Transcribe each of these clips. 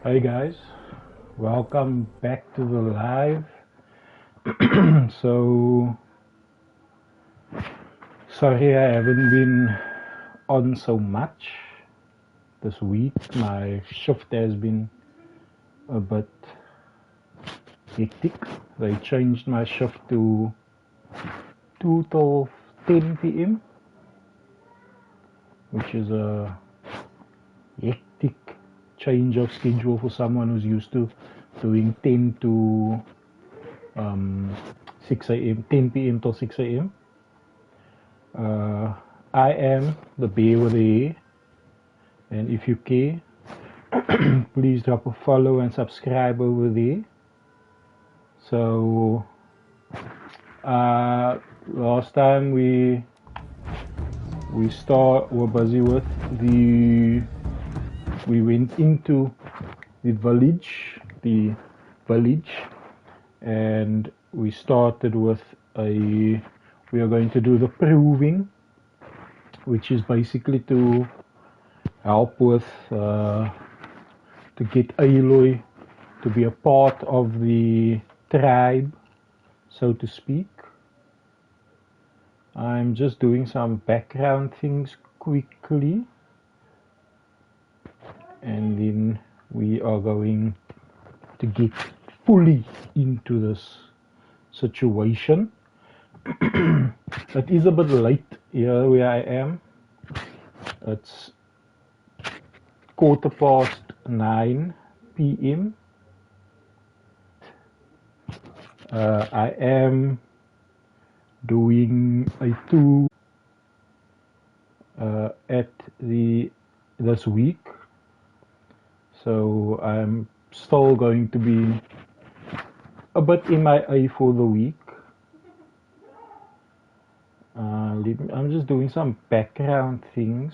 Hey guys, welcome back to the live. So sorry I haven't been on so much this week. My shift has been a bit hectic. They changed my shift to 2 till 10 p.m., which is a hectic change of schedule for someone who's used to doing 10 to 6 a.m., 10 p.m. till 6 a.m. I am the bear with the hair, and if you care, please drop a follow and subscribe over there. So last time we were busy with we went into the village, and we started with we are going to do the proving, which is basically to help with to get Aloy to be a part of the tribe, so to speak. I'm just doing some background things quickly, and then we are going to get fully into this situation. It is a bit late here where I am. It's 9:15 p.m. I am doing a tour at this week, so I'm still going to be a bit MIA for the week. I'm just doing some background things,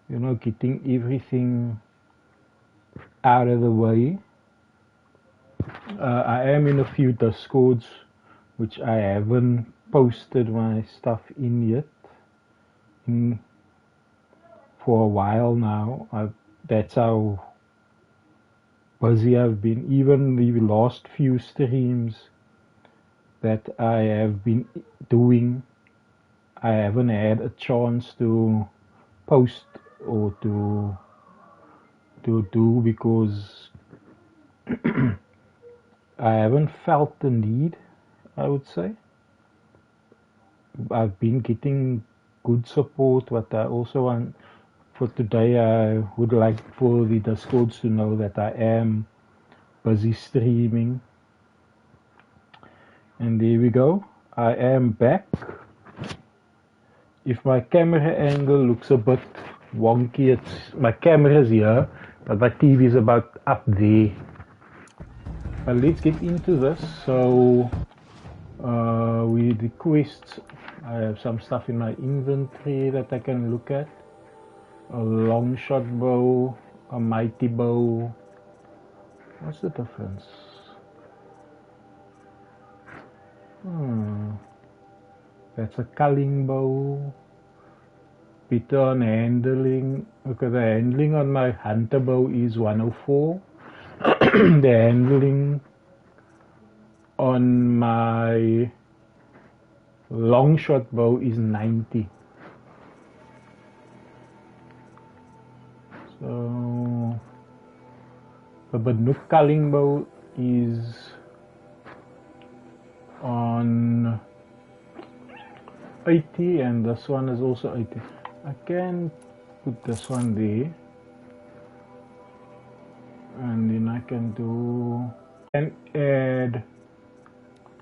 getting everything out of the way. I am in a few Discords which I haven't posted my stuff in yet. For a while now. That's how busy I've been. Even the last few streams that I have been doing, I haven't had a chance to post or to do because I haven't felt the need, I would say. I've been getting good support, but I also want, for today, I would like for the Discords to know that I am busy streaming. And there we go. I am back. If my camera angle looks a bit wonky, it's my camera's here, but my TV is about up there. But let's get into this. So with the quests, I have some stuff in my inventory that I can look at. A long shot bow, a mighty bow. What's the difference? That's a culling bow. Better on handling. Okay, the handling on my hunter bow is 104. The handling on my long shot bow is 90. So the Banuk culling bow is on 80, and this one is also 80. I can put this one there, and then I can add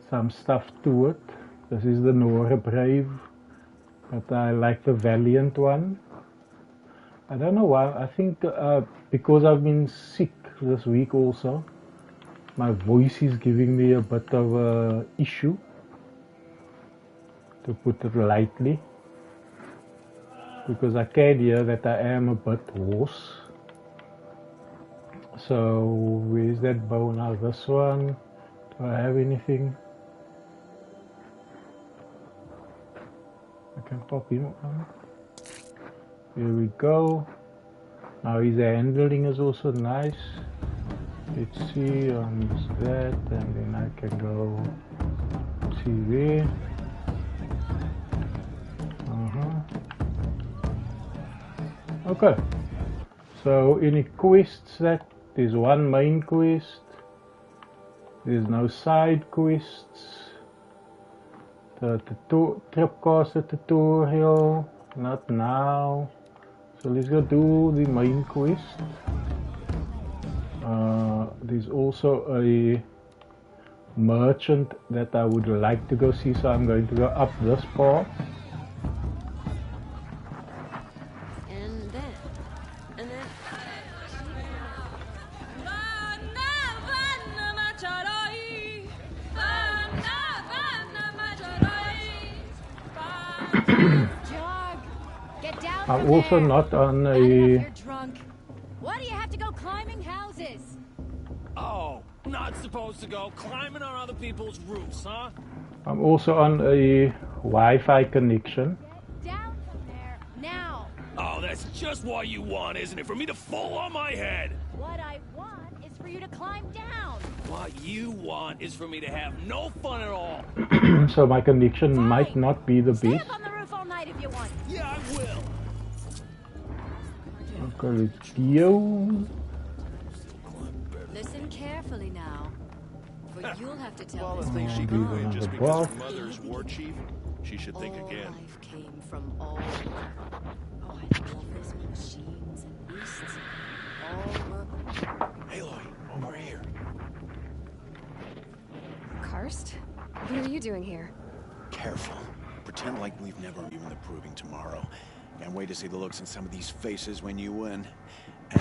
some stuff to it. This is the Nora Brave, but I like the Valiant one. I don't know why. I think because I've been sick this week also, my voice is giving me a bit of a issue, to put it lightly, because I can hear that I am a bit hoarse. So where's that bow now? This one. Do I have anything? I can pop him on. Here we go. Now his handling is also nice. Let's see on that, and then I can go see there. Okay, so any quests that there's one main quest, there's no side quests. The Tripcaster tutorial, not now. So let's go do the main quest. There's also a merchant that I would like to go see, so I'm going to go up this path. And then. Get down. I'm also not on a. You're drunk. Why do you have to go climbing houses? Oh, not supposed to go climbing on other people's roofs, huh? I'm also on a Wi-Fi connection. Get down from there now. Oh, that's just what you want, isn't it? For me to fall on my head. What I want is for you to climb down. What you want is for me to have no fun at all. So my connection Fine. might not be the Stay best. up on the roof all night if you want. Yeah, I will. Okay, let's go. Listen carefully now, for you'll have to tell Well, this I think man she do cried just another because boss. her mother's war chief. She should think all again. life came from all. Oh, I love those machines and beasts. All were. Aloy, over here. Karst? What are you doing here? Careful. Pretend like we've never even the proving tomorrow. Can't wait to see the looks in some of these faces when you win.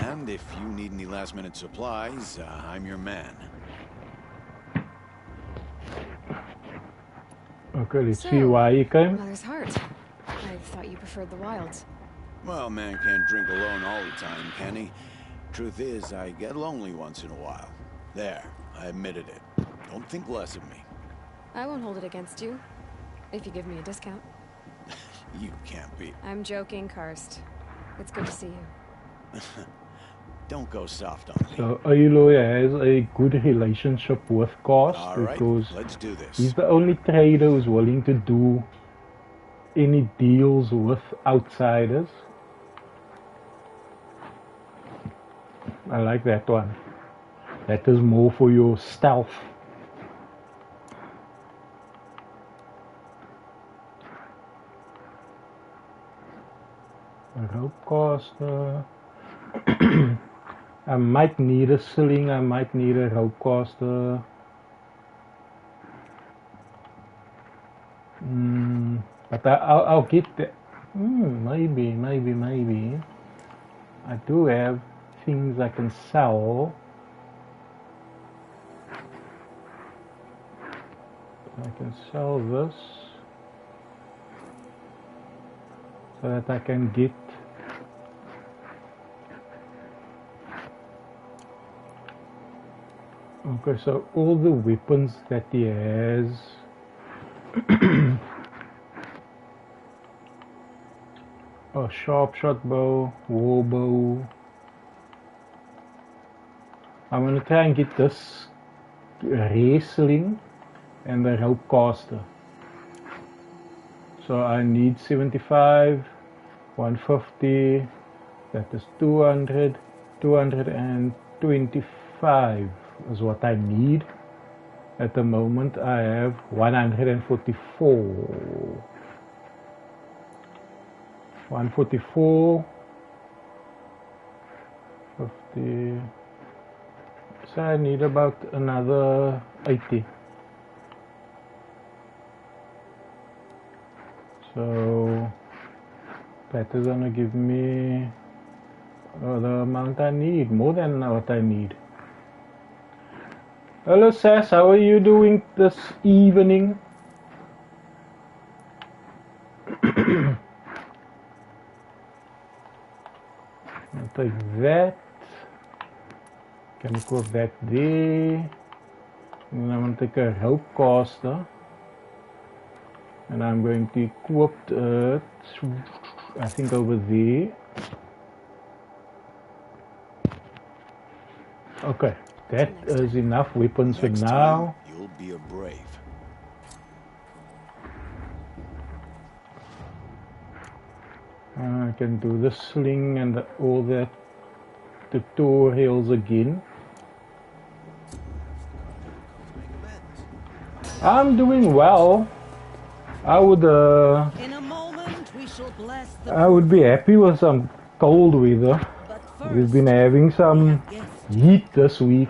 And if you need any last-minute supplies, I'm your man. Okay, let's see So, why he came. Mother's heart. I thought you preferred the wilds. Well, man can't drink alone all the time, can he? Truth is, I get lonely once in a while. There, I admitted it. Don't think less of me. I won't hold it against you, if you give me a discount. You can't be. I'm joking, Karst. It's good to see you. Don't go soft on me. So Aloy has a good relationship with Karst All right, because let's do this. he's the only trader who's willing to do any deals with outsiders. I like that one. That is more for your stealth. A rope caster. I might need a sling, I might need a rope caster. But I'll get that. Maybe. I do have things I can sell. I can sell this so that I can get okay, so all the weapons that he has a sharp shot bow, war bow. I'm gonna try and get this wrestling and the rope caster. So I need 75, 150, that is 200, 225 is what I need. At the moment I have 144. 144, 50. So I need about another 80. So that is gonna give me the amount I need, more than what I need. Hello Sass, how are you doing this evening? I'll take that. Can equip that there. And I'm going to take a rope caster. And I'm going to equip it, I think over there. Okay, that is enough weapons for Next now. time, you'll be a brave. I can do the sling and all the tutorials again. I'm doing well. I would In a moment, we shall bless the I would be happy with some cold weather. but We've first, been having some heat this week.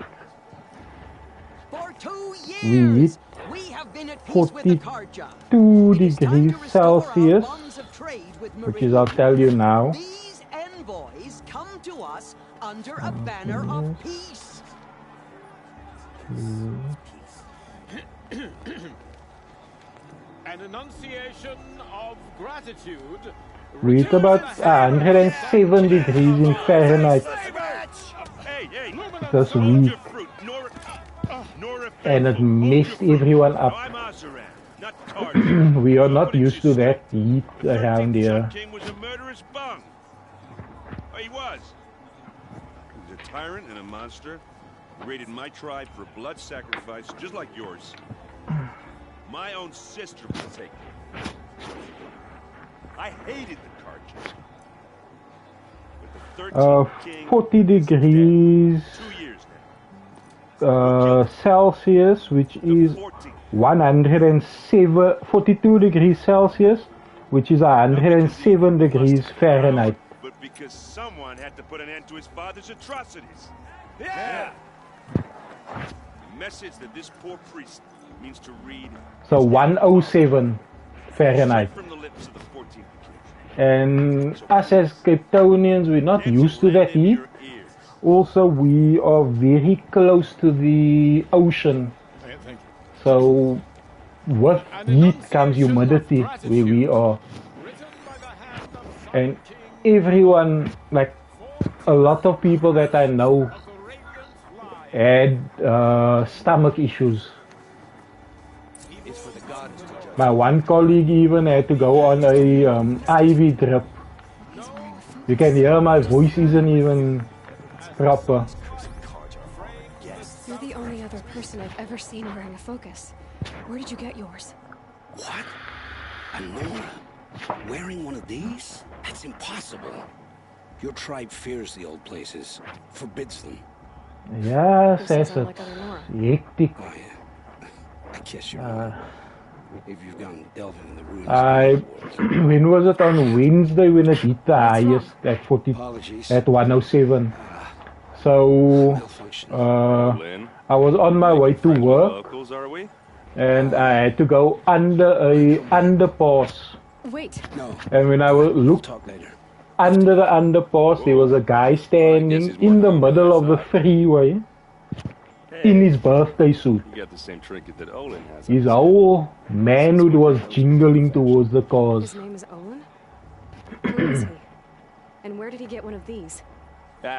for 2 We years, hit we have been at peace with the Karja. 2 It is time degrees to restore our Celsius, bonds of trade with which is, I'll tell you now, These envoys come to us under a banner of peace. An enunciation of gratitude. reach about 107 degrees in Fahrenheit Hey, this week, and it messed everyone up. We are not used to that heat around here. King was a murderous bung. He was. He was a tyrant and a monster. He raided my tribe for blood sacrifice, just like yours. My own sister was taken. I hated the Karja. But the 13th king 40 degrees 2 years now. Celsius, which is 14th. 42 degrees Celsius, which is 107 degrees Fahrenheit. But because someone had to put an end to his father's atrocities. Yeah. The message that this poor priest means to read So 107 Fahrenheit. from the lips of the 14th king. And us as Cape Townians, we're not used to that heat. Your ears. Also, we are very close to the ocean. Thank you. So with heat comes humidity where we are. Written by the hand of some And king everyone, like a lot of people that I know, of the Arabian fly. had stomach issues. My one colleague even had to go on a IV drip. You can hear my voice isn't even proper. You're the only other person I've ever seen wearing a focus. Where did you get yours? What? Anora? Wearing one of these? That's impossible. Your tribe fears the old places, forbids them. Ja, This says doesn't it. like other Nora. Hectic. Oh, yeah. I guess you're right. If you've gone delving in the ruins. When was it on Wednesday when it hit the highest at 40, Apologies. at 107? So Malfunction. Lynn, I was on my way to work locals, are we? and I had to go under a underpass. Wait, No, And when I we'll looked talk later. under the underpass, there was a guy standing in the middle of the freeway in his birthday suit. You got the same trinket that Olin has. His whole manhood was jingling towards the his cars. name is Owen? Who is he? And where did he get one of these?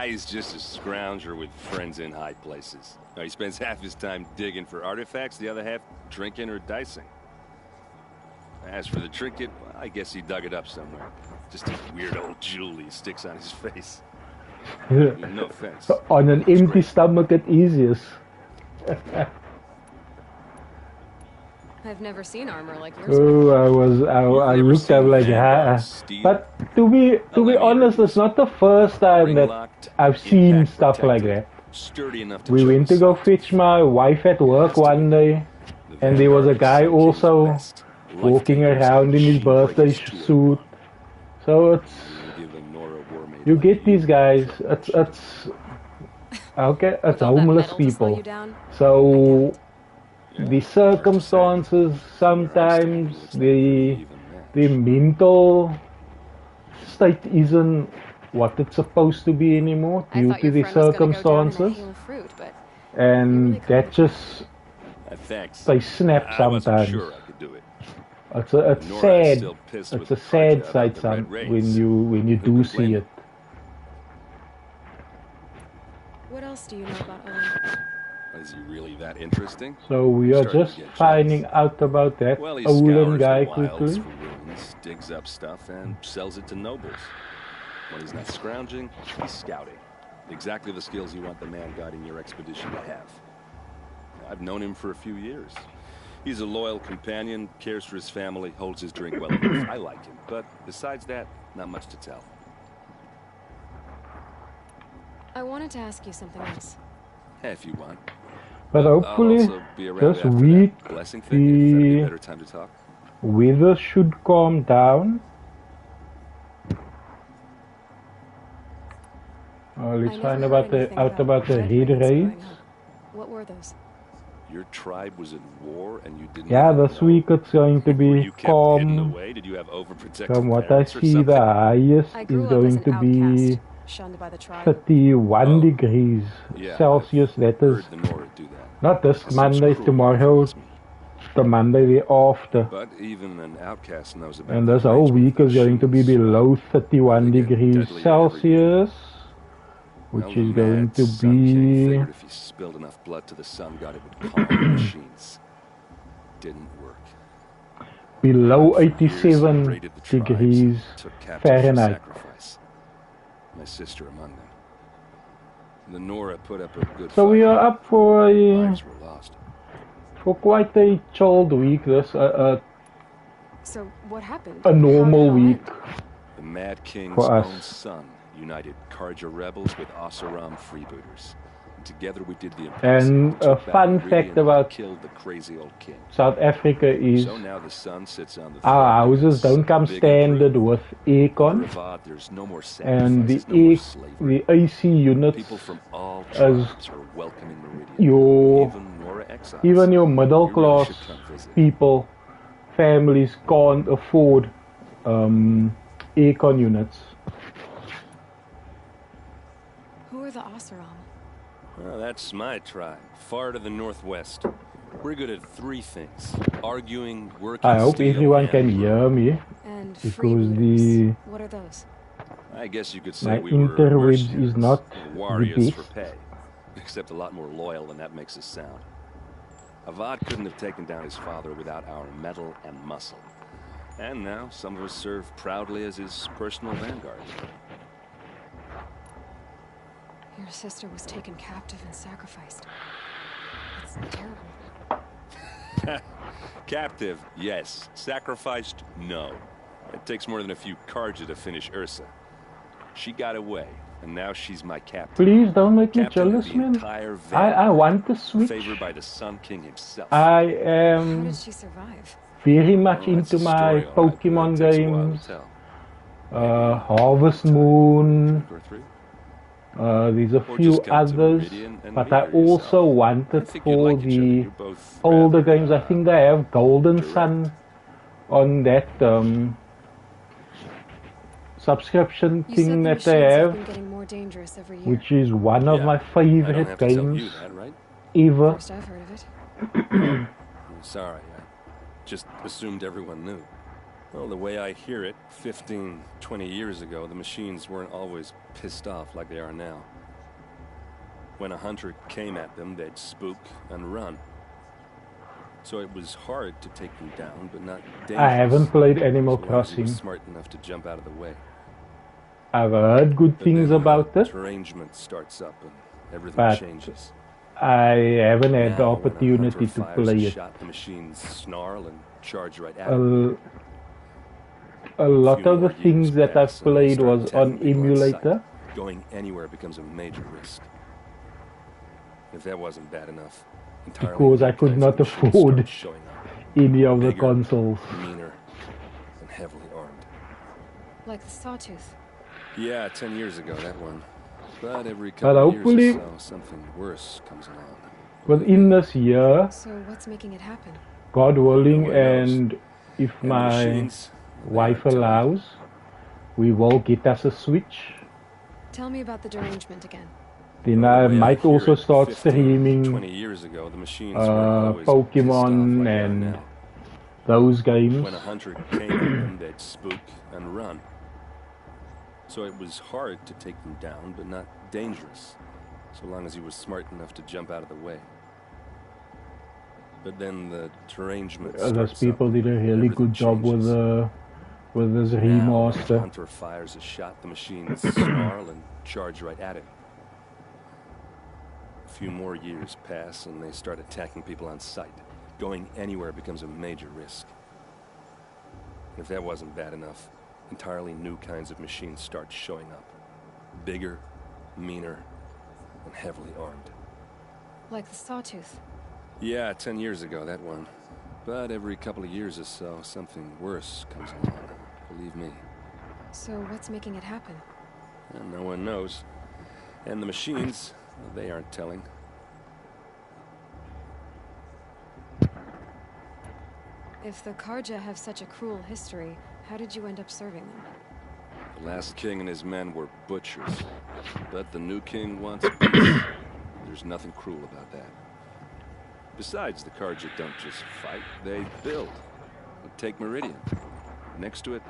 He's just a scrounger with friends in high places. He spends half his time digging for artifacts, the other half drinking or dicing. As for the trinket, well, I guess he dug it up somewhere. Just a weird old jewel he sticks on his face. No offense. On an empty stomach, it easiest. I've never seen armor like yours. Oh, I never looked up seen like, Vanguard ah. steel? But to be honest, it's not the first time that Ring-locked, I've seen impact stuff like protected, that. Sturdy enough to We choke went to go assault. fetch my wife at work one day, The and there was a Vanguard guy is Sun King's also best. walking Life-takers around in and his birthday sheen-breakers to suit. So it's, Give a Nora war made you like get these guys, it's okay, it's With all that homeless metal to slow people. you down? So the circumstances, sometimes the mental state isn't what it's supposed to be anymore I due thought to your the friend was gonna go down in a circumstances, hail of fruit, but and really that just Thanks. they snap I wasn't sometimes. sure I could do it. It's Nora's sad. still pissed It's with a the sad Karja sight, about the son, Red when Raids. you do see complain. it. what else do you know about Owen? Is he really that interesting? So we are Starting to just get jealous. finding out about that Well, he Olin scours guy the wilds quickly. for ruins, digs up stuff, and sells it to nobles. When he's not scrounging, he's scouting. Exactly the skills you want the man guiding your expedition to have. I've known him for a few years. He's a loyal companion, cares for his family, holds his drink well enough. I like him, but besides that, not much to tell. I wanted to ask you something else. If you want. But I'll hopefully, also be around this after week, that blessing thing, if that'd be a the better time to talk. weather should calm down. Let's I find never out heard anything about the red raid raids raids. growing up. What were those? Your tribe was at war and you didn't Yeah, even this know? week it's going to Were be you kept hidden calm. away? Did you have overprotective From what I parents or see, something? the highest I is grew up as going an to be outcast, shunned by the tribe. 31 Oh. degrees Yeah, Celsius. I've That is heard the Nora do that. not this Such Monday, cruel tomorrow, euphemism. the Monday the after. But even an outcast knows about And the this whole arrangement week of is going to be machines. below 31 They get degrees deadlier every year. Celsius, which Well, is the going mad to Sun King be figured if he spilled enough blood to the sun god, it would calm the machines. Didn't work. below For years, he 87 raided the tribes, degrees took captives for Fahrenheit. sacrifice. My sister among them. The Nora put up a good So fight. we are up for Lives were lost. quite a chilled week. This So what happened? a normal How did it all week. end? The Mad King's For us. own son united Karja rebels with Oseram freebooters. And together we did the impossible. And We a took back fun Meridian fact and about killed the crazy old king. South Africa is So now the sun sits on the our throne. houses don't come Big and standard green. with In aircon, Ravad, there's no more and sacrifices, no more slavery. the AC units, People from all as tribes are welcoming Meridian. your Even Nora exiles. even your middle You really class should come visit. people, families can't afford aircon units. Who are the Oseram? Well, that's my tribe, far to the northwest. We're good at three things: arguing, working. I hope steel, everyone and can hear me And because freebooters. What are those? I guess you could say my we were interwebs is mercenaries, not warriors the for best. pay, except a lot more loyal than that makes us sound. Avad couldn't have taken down his father without our metal and muscle. And now some of us serve proudly as his personal vanguard. Your sister was taken captive and sacrificed. It's terrible. Captive, yes. Sacrificed, no. It takes more than a few Karja to finish Ursa. She got away, and now she's my captain. Please don't make me Captain of jealous, the man. entire I vanguard, want to switch. favored by the Sun King himself. I How am did she survive? very much Well, that's into a my story, all right, but Pokemon it takes a while to games. tell. Harvest Moon. Or three. There's a Or few just come to others, Meridian and but I meet her yourself. also I wanted think you'd for like each other. the You're both older rather, games. I think they have Golden direct. Sun on that subscription You thing said the that they machines have have, been getting more dangerous every year. which is one of Yeah. my I don't favorite have to tell you games that, right? ever. First I've heard of it. I'm sorry, I just assumed everyone knew. Well, the way I hear it, 15, 20 years ago, the machines weren't always pissed off like they are now. When a hunter came at them, they'd spook and run. So it was hard to take them down, but not dangerous. I haven't played Animal So long as he was Crossing. smart enough to jump out of the way. I've heard good But things then about the it. derangement starts up and everything But changes. I haven't had the Now, when a opportunity hunter to fires play a it. shot, the machines snarl and charge right at it. A lot Few of the more things years that I've pass and they played start was telling on people on sight. emulator. Going anywhere becomes a major risk. If that wasn't bad enough, entirely Because I new could kinds not of machines afford started showing up. any of the Bigger, consoles. meaner, and heavily armed. Like the Sawtooth. Yeah, 10 years ago, that one. But every But couple of hopefully- years or so, something worse comes along. Within this year, So what's making it happen? God willing, No one knows. and if And the my machines, they wife aren't telling. allows, we will get us a Switch. Tell me about the derangement again. Then Well, I the way might hear also it, start 15, streaming 20 years ago, the machines weren't always pissed off Pokemon like they are and now. those games. When a hunter came at them, they'd spook and run. So it was hard to take them down, but not dangerous, so long as he was smart enough to jump out of the way. But then the derangement Those starts people up, did a really everything good job changes. with this Now, when a remaster. hunter fires a shot, the machines snarl and charge right at it. few more years pass and they start attacking people on sight. Going anywhere becomes a major risk. And if that wasn't bad enough, entirely new kinds of machines start showing up. Bigger, meaner, and heavily armed. Like the Sawtooth. Yeah, 10 years ago, that one. But every couple of years or so, something worse comes along. Believe me. So what's making it happen? And no one knows. And the machines, well, they aren't telling. If the Karja have such a cruel history, how did you end up serving them? The last king and his men were butchers. But the new king wants peace. There's nothing cruel about that. Besides, the Karja don't just fight, they build. Take Meridian. Next to it,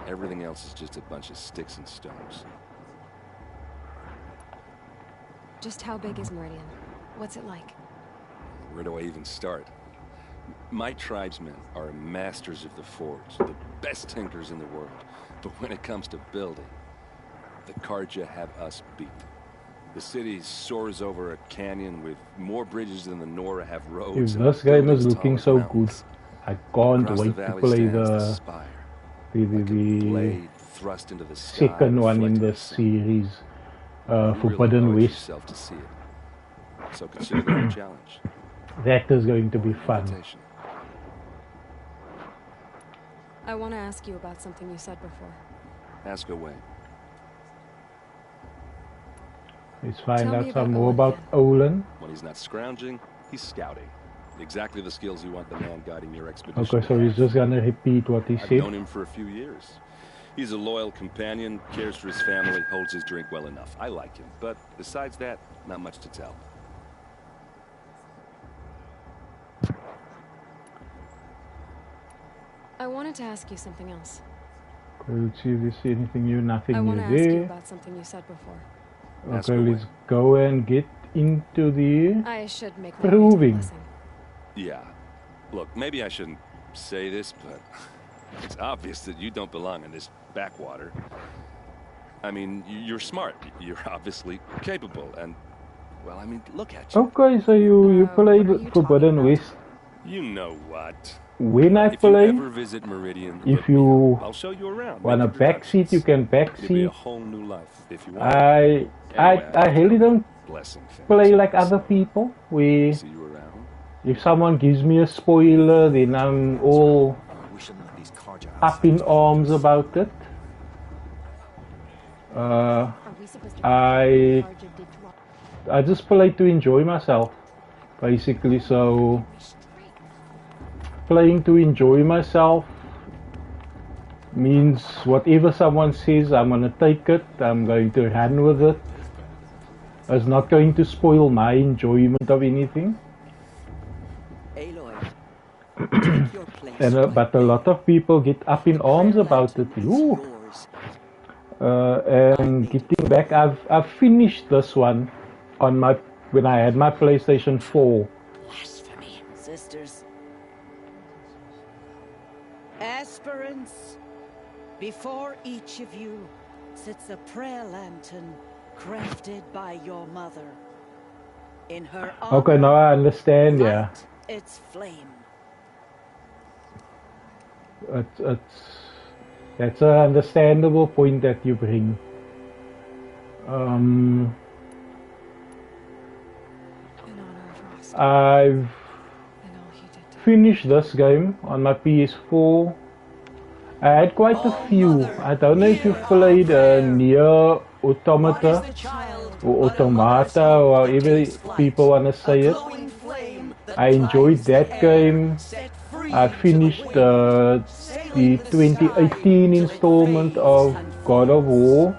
everything else is just a bunch of sticks and stones. Just how big is Meridian? What's it like? Where do I even start? My tribesmen are masters of the forge, the best tinkers in the world. But when it comes to building, the Karja have us beat. The city soars over a canyon with more bridges than the Nora have roads. If this game is looking so good, I can't wait to play the blade thrust into the sky, second one in the series, Forbidden really West. to see it. So consider that a challenge. That is going to be fun. Invitation. I want to ask you about something you said before. Ask away. Let's find Tell out me some about more Owen about again. Olin. When he's not scrounging, he's scouting. Exactly the skills you want the man guiding your expedition. Okay, so he's just gonna repeat what he I've said. known him for a few years. He's a loyal companion, cares for his family, holds his drink well enough. I like him, but besides that, not much to tell. I wanted to ask you something else. Let's see if there's anything new, nothing I new want to ask you there. about something you said before. Ask Okay, away. let's go and get into the I should make my way to the Proving. blessing. Yeah. Look, maybe I shouldn't say this, but it's obvious that you don't belong in this backwater. I mean, you're smart. You're obviously capable, and, well, I mean, look at you. Okay, so you played what are you Forbidden talking about? West. You know what? When I If you play, ever visit Meridian, if look me you up. I'll show you around. want a make back seat, you can back It'll be a seat. whole new life if you want. I really don't Blessing play like other people. See you around. If someone gives me a spoiler, then I'm all We shouldn't let these Karja up in arms about it. Are we supposed to I Karja did drop I just play to enjoy myself, basically. So playing to enjoy myself means whatever someone says, I'm gonna take it. I'm going to run with it. It's not going to spoil my enjoyment of anything. Aloy, take your place. And but a lot of people get up in arms about it. Ooh. Yours. And getting back, I've finished this one on my when I had my PlayStation 4. Blasphemy. Sisters. Aspirants, before each of you sits a prayer lantern crafted by your mother. In her honor, Okay, now I understand. Yeah, light its flame. that's an understandable point that you bring. In honor of Ross I've and all he did to finished this game on my PS4. I had quite a few. I don't know if you've played Nier Automata or Automata or however people want to say it. I enjoyed that game. I finished the 2018 installment of God of War.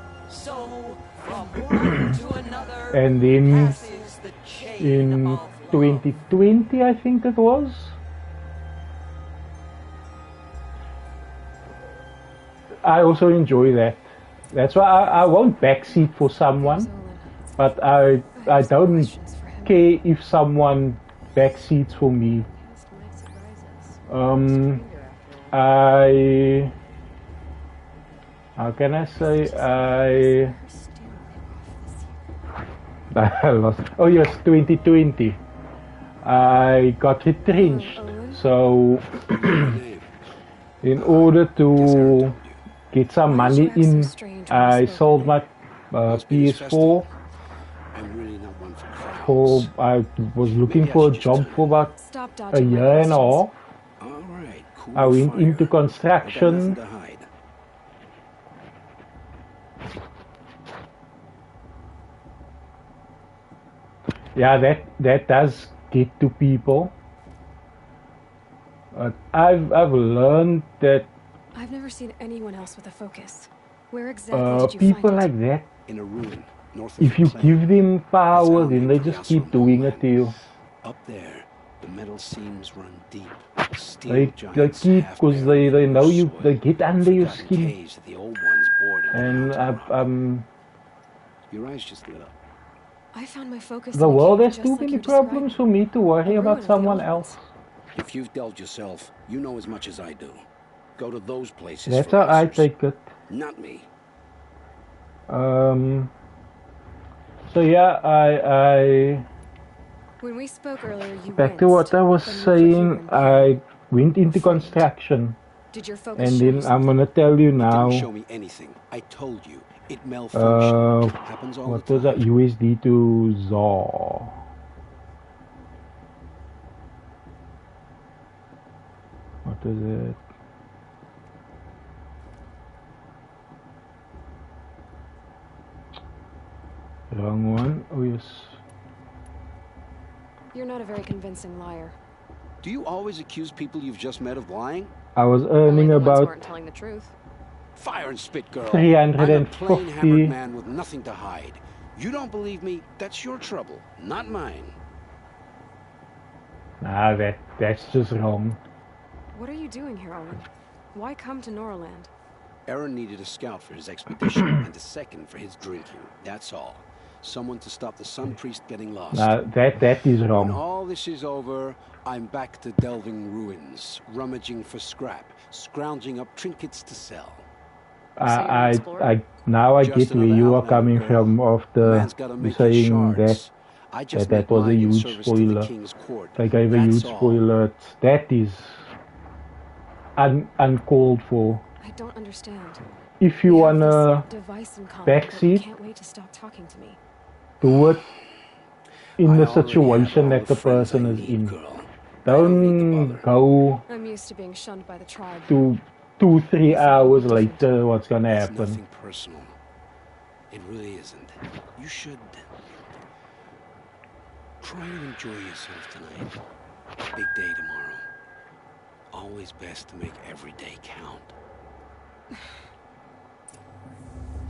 And then in 2020, I think it was, I also enjoy that. That's why I won't backseat for someone, Zolan. but I don't Questions for him. care if someone backseats for me. past might surprise us. I how can I say I lost. Oh yes, 2020. I got retrenched. So, in order to get some money in, I sold my PS4. I was looking for a job for about a year and a half. I went into construction. Yeah, that does get to people. I've learned that I've never seen anyone else with a focus. Where exactly did you people find it? like that, In a ruin north of if you give them power, then they the just keep doing it to you. Up there, the metal seams run deep. They keep, because they know you, they get under your skin. The old ones boarded And your eyes just lit up. I found my focus. the in a world cave has just too like many you're problems for me to worry A about ruin of the someone old else. If you've delved yourself, you know as much as I do. Go to those places. That's for how I answers. take it. Not me. So yeah, I When we spoke earlier, you back to what I was saying, I went into construction. Did your focus And show you then I'm something? gonna tell you It didn't now, show me anything. I told you. It malfunctioned. Happens all what the was that, time. USD to ZAR. What is it? Wrong one. Oh yes. You're not a very convincing liar. Do you always accuse people you've just met of lying? I was Only earning the ones who about aren't telling the truth. Fire and spit, girl. 350. I'm a plain hammered man with nothing to hide. You don't believe me? That's your trouble, not mine. Nah, that's just wrong. What are you doing here, Owen? Why come to Norland? Aaron needed a scout for his expedition and a second for his drinking. That's all. Someone to stop the Sun Priest getting lost. Nah, that is When wrong. all this is over, I'm back to delving ruins, rummaging for scrap, scrounging up trinkets to sell. Now I Just get where another you are outlander, coming girl. from after Man's gotta make his saying shards. I just that make was a mine in huge service to the spoiler. King's court. They gave a That's huge all. spoiler. That is uncalled for. I don't understand. If you We have wanna this device in common, backseat, but you can't wait to stop talking to me. do it in I the already have situation all that the friends I person is need, in. girl. I don't need to Don't bother. go I'm used to being shunned by the tribe. to 2-3 hours later what's gonna It's happen. nothing personal. It really isn't. You should try to enjoy yourself tonight. Big day tomorrow. Always best to make every day count.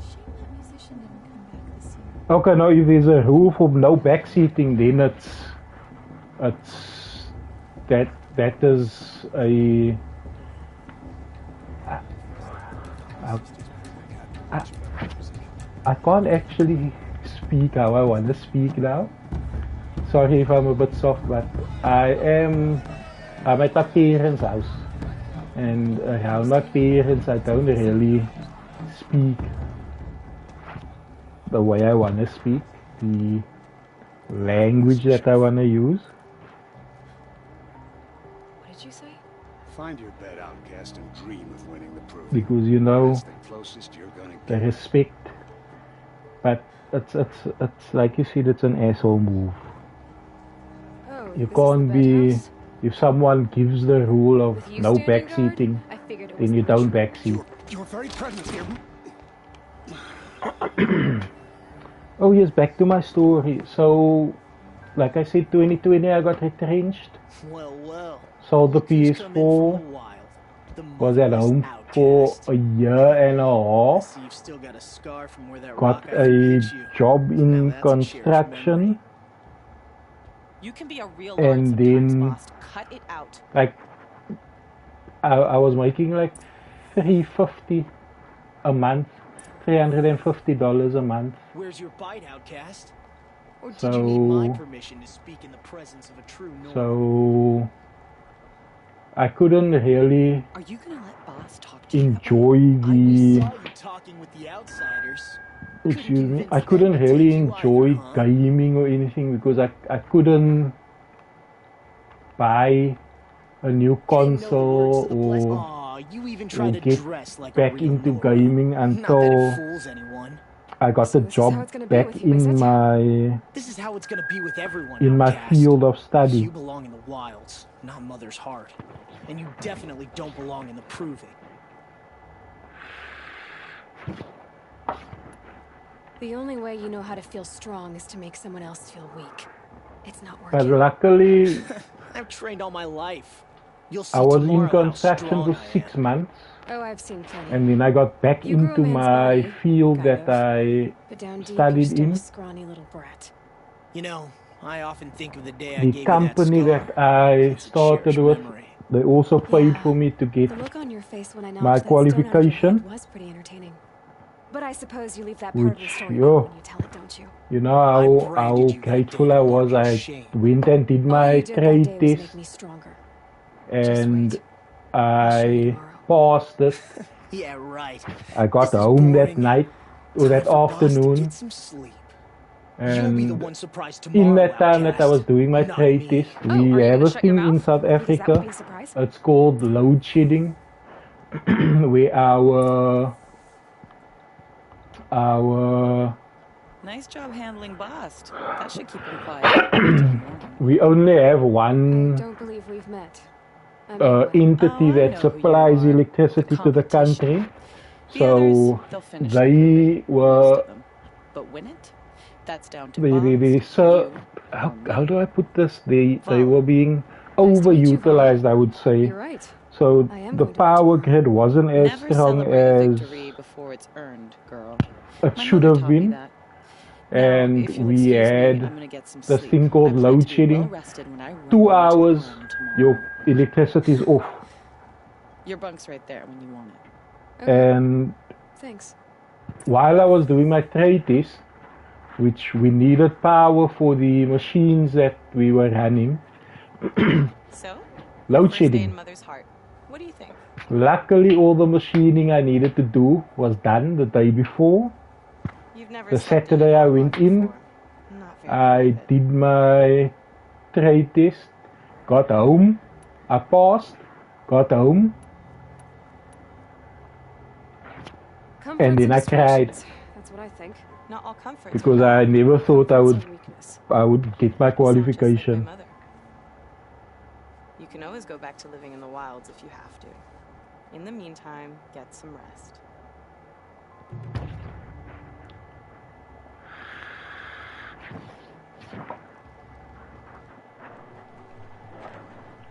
Shame that musician didn't come back this year. Okay, now if there's a rule for no backseating, then that is a I can't actually speak how I want to speak now. Sorry if I'm a bit soft, but I'm at my parents' house, and around my parents I don't really speak the way I want to speak, the language that I want to use. What did you say? Find your bed, outcast, and dream of winning the Proving. Because you know That's the closest you're gonna the get. respect, but it's like you said, it's an asshole move. Oh, You this can't is the be, bedhouse? if someone gives the rule of With you no standing guard? backseating, I figured it was then you the don't ritual. backseat. Your very presence here. Oh yes, back to my story. So, like I said, 2020 I got retrenched. Well. Sold the Look who's come in from PS4. the wild. The Was at motherless home for outcast. a year and a I half. see you've still got a scar from where that Got rock I a hit you. job in Now that's a cherished construction. memory. You can be a real And lord sometimes, then- boss. Cut it out. Like, I was making like $350 a month, $350 a month. Where's your bite, outcast? Or did So- you need my permission to speak in the presence of a true Norman? So I couldn't really Are you gonna let boss talk to you? enjoy I the saw you talking with the outsiders. excuse me, I couldn't really enjoy gaming or anything because I couldn't buy a new console or get back into gaming until I got a job back in my field of study. You belong in the wilds, not Mother's heart. And you definitely don't belong in the Proving. The only way you know how to feel strong is to make someone else feel weak. It's not But working. luckily, I've trained all my life. You'll see I was in tomorrow how construction strong for I 6 am. months. Oh, I've seen plenty. And then I got back You grew a into man's my body, field kind that of. I But down deep, you're studied still in. a scrawny little brat. You know, I often think of the day I The gave company you that that scar. I It's a started cherished with, memory. they also paid Yeah. for me to get The look on your face when I knocked my that stone out of your qualification, head was pretty entertaining. But I suppose you leave that part of the which, story out yo, when you tell it, don't you? you know I how branded you that grateful day I along was. your I shame. went and did All my you did that trade day was test make me stronger. and wait. I'll show you I tomorrow. passed it. Yeah, right. I got This is home that boring. night or that Time for Boss to afternoon, get some sleep. You'll be the and one surprised tomorrow, in that time that I outcast. was doing my Not trade me. test, Oh, we are you have gonna a shut your thing in mouth? South Because that would Africa. be a surprise. It's called load shedding, where our Nice job handling Bast. That should keep him quiet. we only have I one don't believe we've met. I mean, well, entity Oh, I that know who you supplies are. electricity The to the competition. country. The So others, they'll finish they improving. Most were of them. But win it? That's down to they Boss, so you, how or me. do I put this? They Val. were being Nice to meet you, Val. overutilized, I would say. you're right. So I am the going to power win grid wasn't as Never strong celebrate a as victory before it's earned, girl. it My should mother have taught me been. that. Now, And if you'll we excuse me, had I'm gonna get some this sleep. thing called I plan load to be shedding. well-rested when I run 2 into hours, town tomorrow. your electricity is off. Your bunk's right there when you want it. Okay, And thanks. while I was doing my trade test, which we needed power for the machines that we were running, So, load first day in shedding. Mother's heart. What do you think? Luckily, all the machining I needed to do was done the day before. You've never The slept in Saturday a I Walmart went in, before. Not very I private. did my trade test, got home, I passed, got home, Comforts and then I cried distractions. That's what I think. Not all comforts because are I bad. never thought Comforts are weakness. I would get my You sound just like my qualification. mother. You can always go back to living in the wilds if you have to. In the meantime, get some rest.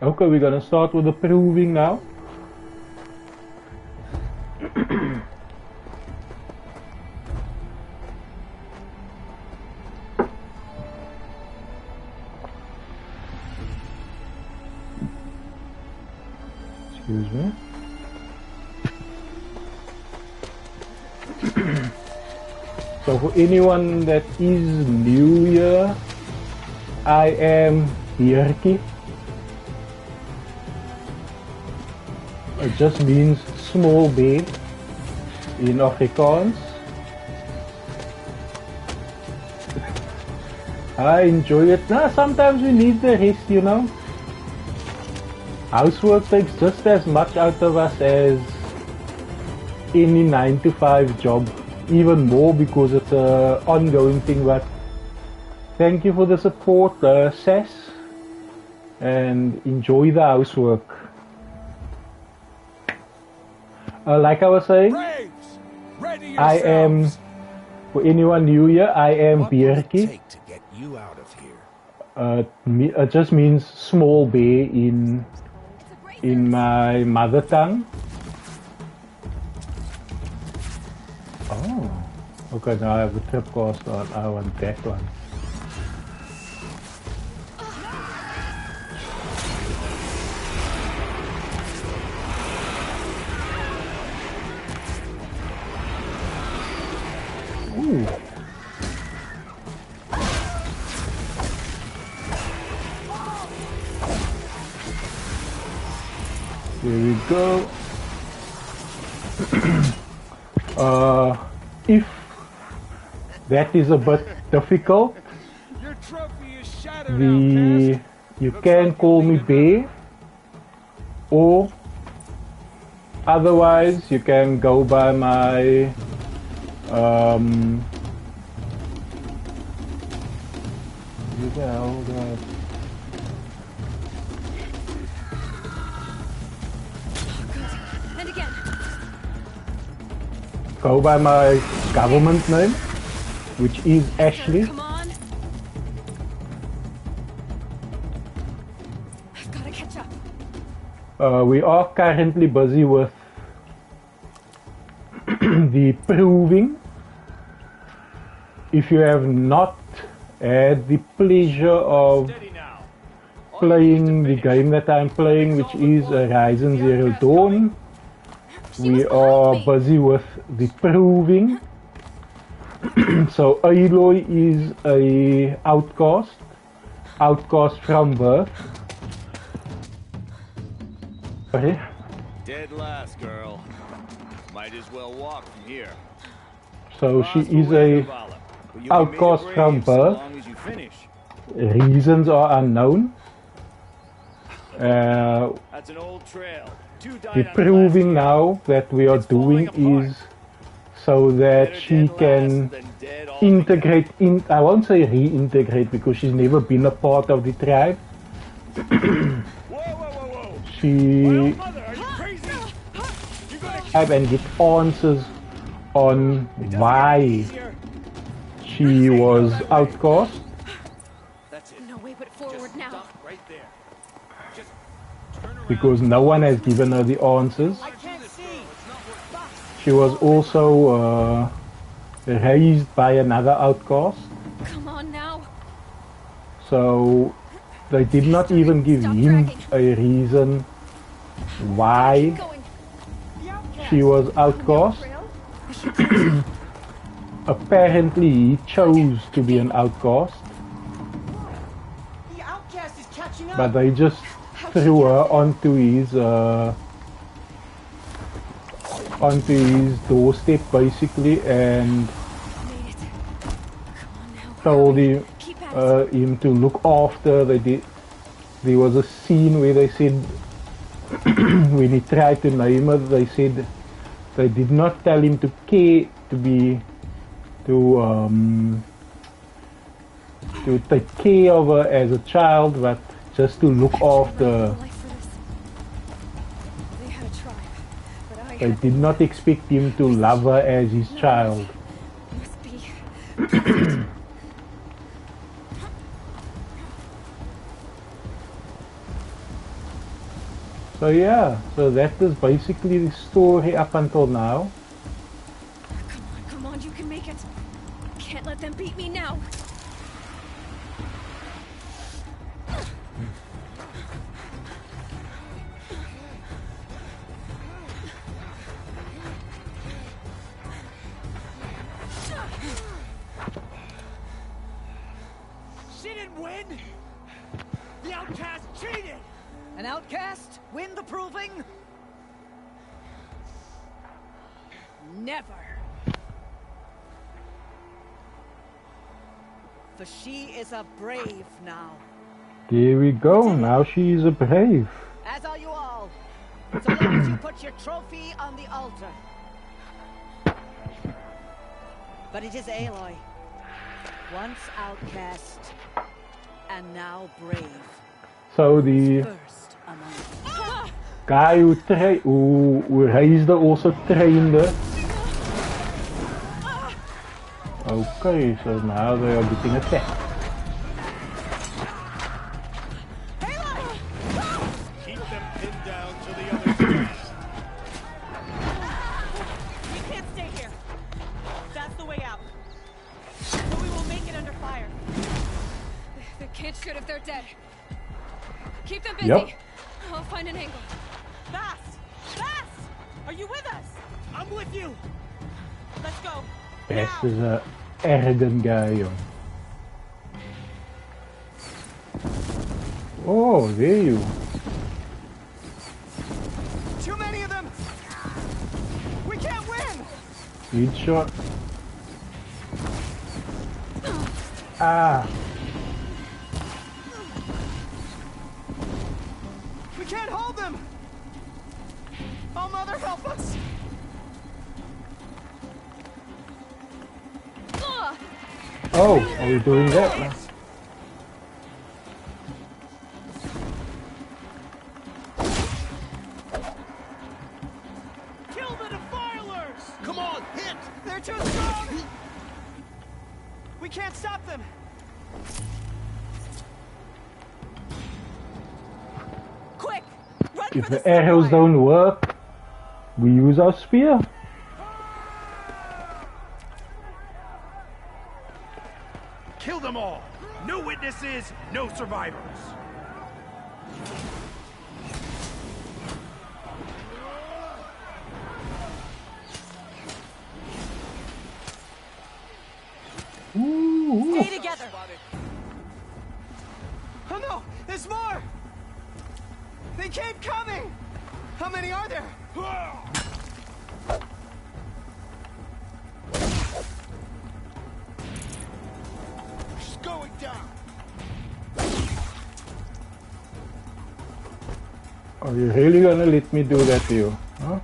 Okay, we're gonna start with the proving now. Excuse me. So for anyone that is new here, I am Bierkie. It just means small bear in Afrikaans. I enjoy it. Nah, sometimes we need the rest, you know. Housework takes just as much out of us as any 9-to-5 job. Even more because it's an ongoing thing. But thank you for the support, Sess. And enjoy the housework. Like I was saying, Braves, ready I am, yourselves. for anyone new here, I am What will it Bierkie. take to get you out of here? It just means small bear in my mother tongue. Oh, okay, now I have a trip cost on. I want that one. Ooh. Here we go. If that is a bit difficult. Your trophy is shattered, outcast. You can call me Bear, or otherwise you can go by my And again. go by my government name, which is Ashley. Come on. I've got to catch up. We are currently busy with the Proving. If you have not had the pleasure of playing the game that I'm playing, which is Horizon Zero Dawn, we are busy with the Proving. So Aloy is a outcast from birth. Okay. Dead last, girl. Might as well walk from here. So she is a outcast from birth. Reasons are unknown. That's an old trail. The Proving now that we are doing is so that she can integrate in. I won't say reintegrate because she's never been a part of the tribe. She and get answers on why she was outcast. No way but forward now. Because no one has given her the answers. She was also raised by another outcast. Come on now. So they did not even give him a reason why she was outcast. Apparently he chose to be an outcast. But they just threw her onto his doorstep basically and told him to look after. There was a scene where they said when he tried to name her, they said they did not tell him to care to take care of her as a child, but just to look after. They did not expect him to love her as his child. So yeah, so that is basically the story up until now. Come on, you can make it. Can't let them beat me now. She didn't win! The outcast cheated! An outcast win the Proving? Never. For she is a brave now. There we go, now she is a brave. As are you all. So long as you put your trophy on the altar. But it is Aloy. Once outcast, and now brave. So the guy who raised her also trained her. Okay, so now they are getting attacked. Keep them pinned down to the other side. We can't stay here. That's the way out. But we will make it under fire. They can't shoot if they're dead. Keep them busy. Yep. I'll find an angle. Fast! Fast! Are you with us? I'm with you! Let's go. This is a arrogant guy, yo. Oh, there you. Too many of them! We can't win! Headshot. Ah. We can't hold them! Oh, Mother, help us! Oh, are we doing that now? Kill the defilers! Come on, hit! They're too strong! We can't stop them! Quick! Run If for the the arrows sunfire. don't work, we use our spear. Kill them all! No witnesses, no survivors! Ooh. Stay together. Oh no! There's more! They keep coming! How many are there? She's going down! Are you really gonna let me do that to you? Huh?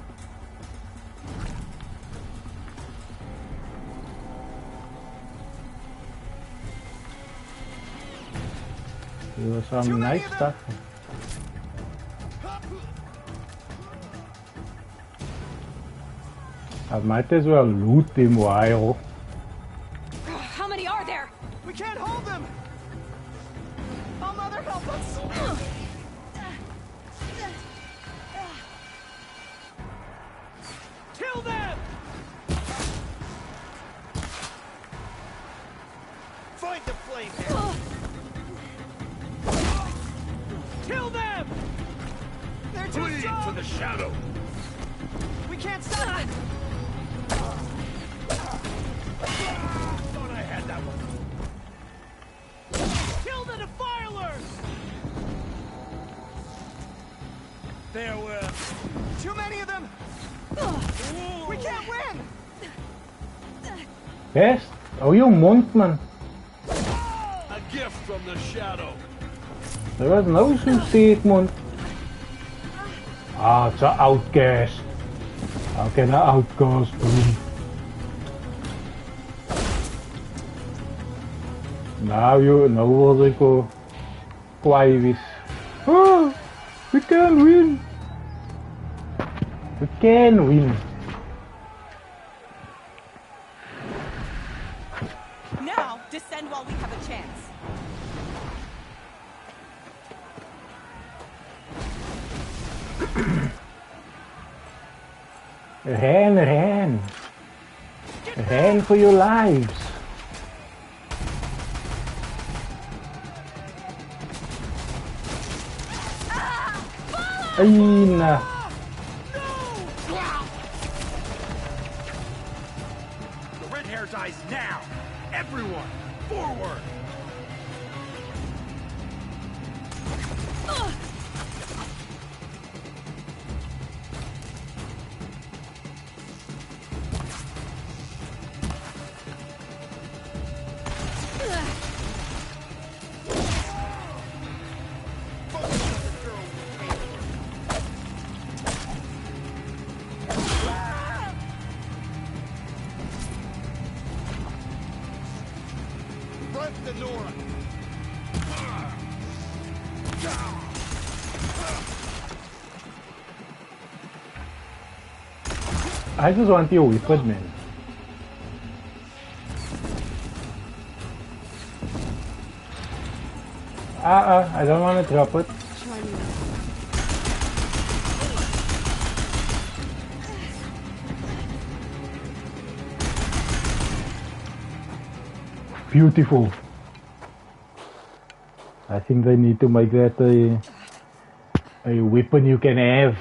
There was some nice stuff. I might as well loot him while. How many are there? We can't hold them! Oh, Mother, help us! Kill them! Find the flame here! Kill them! They're too Flee strong! to the shadow! We can't stop them! Thought I had that one. Kill the defilers! There were Too many of them! We can't win! Best? Oh, you mond, man. a gift from the shadow. Er was nou zo'n steekmond. Ah, it's an outcast. How can an outcast do? Nou word ik al kwaai. Oh, we can win. We can win. Now, descend while we have a chance. Ren. Ren for your lives. Aina. The red hair dies now. Everyone, forward. Run to Nora. I just want your weapon, man. I don't want to drop it. Beautiful. I think they need to make that a weapon you can have.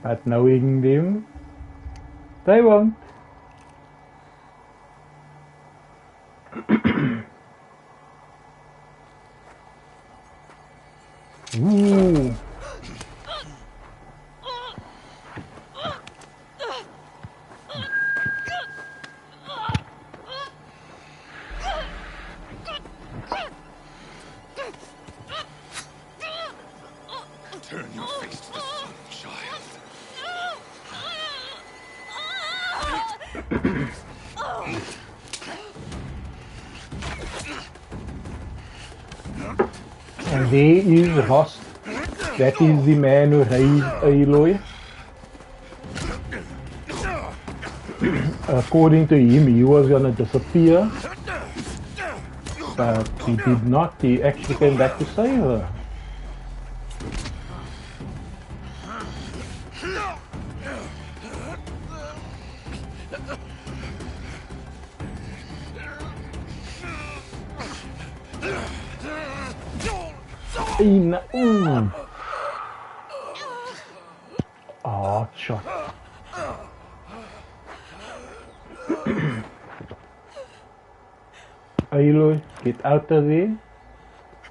But knowing them, they won't. Ooh. And there is Rost. That is the man who raised Aloy. According to him, he was gonna disappear, but he did not. He actually came back to save her. Oh, shot. Aloy, get out of there.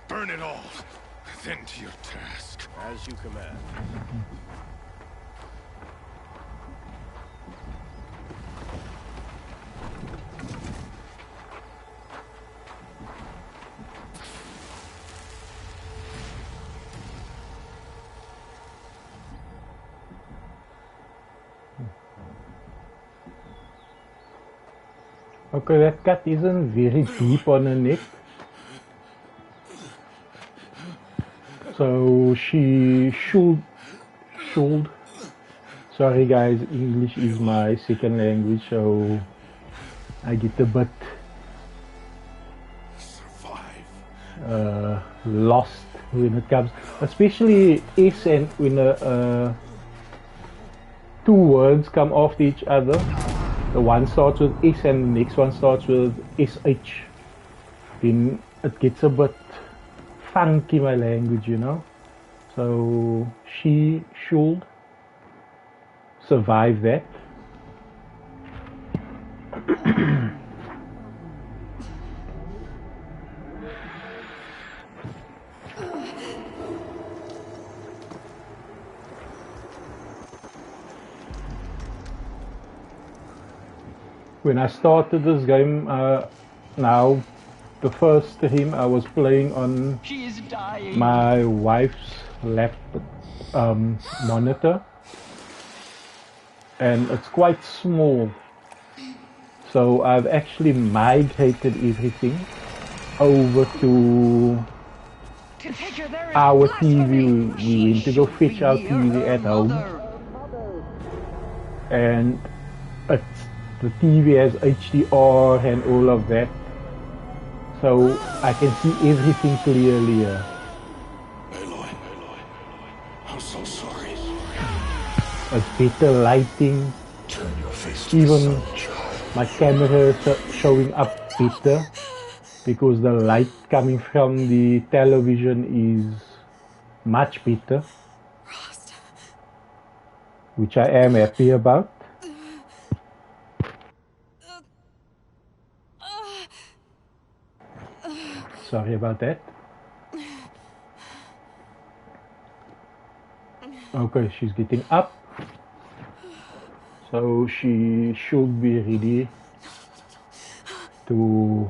Burn it all, then to your task. As you command. Okay, that cut isn't very deep on her neck. So she should. Sorry guys, English is my second language, so I get a bit lost when it comes, especially S and when two words come after each other. The one starts with S and the next one starts with SH. Then it gets a bit funky, my language, you know. So she should survive that. When I started this game, now the first stream I was playing on my wife's laptop monitor, and it's quite small, so I've actually migrated everything over to our TV. We went to go fetch our TV at home, and the TV has HDR and all of that, so I can see everything clearly here. Aloy, I'm so sorry. It's better lighting, even my camera is showing up better because the light coming from the television is much better, which I am happy about. Sorry about that. Okay, she's getting up, so she should be ready to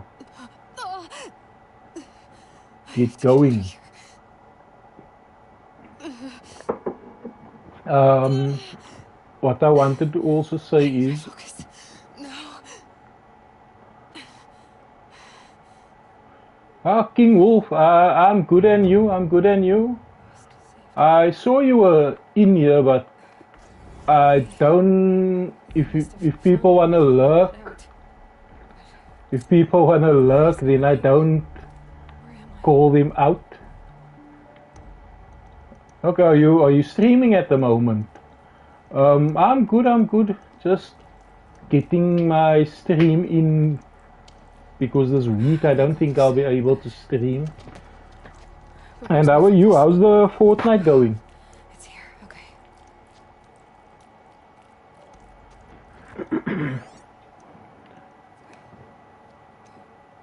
get going. What I wanted to also say is King Wolf, I'm good and you, I saw you were in here, but I don't, if people wanna lurk, then I don't call them out. Okay, are you streaming at the moment? I'm good, just getting my stream in, because this week I don't think I'll be able to stream. And how are you? How's the Fortnite going? It's here, okay.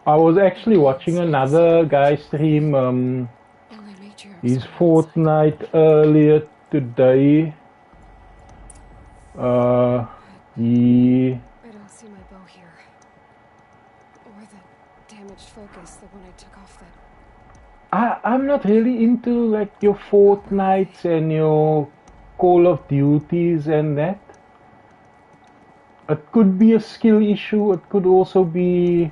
I was actually watching another guy stream his Fortnite earlier today. He I don't see my bow here. Or the damaged focus, the one I took off that. I'm not really into like your Fortnites and your Call of Duties and that. it could be a skill issue. It could also be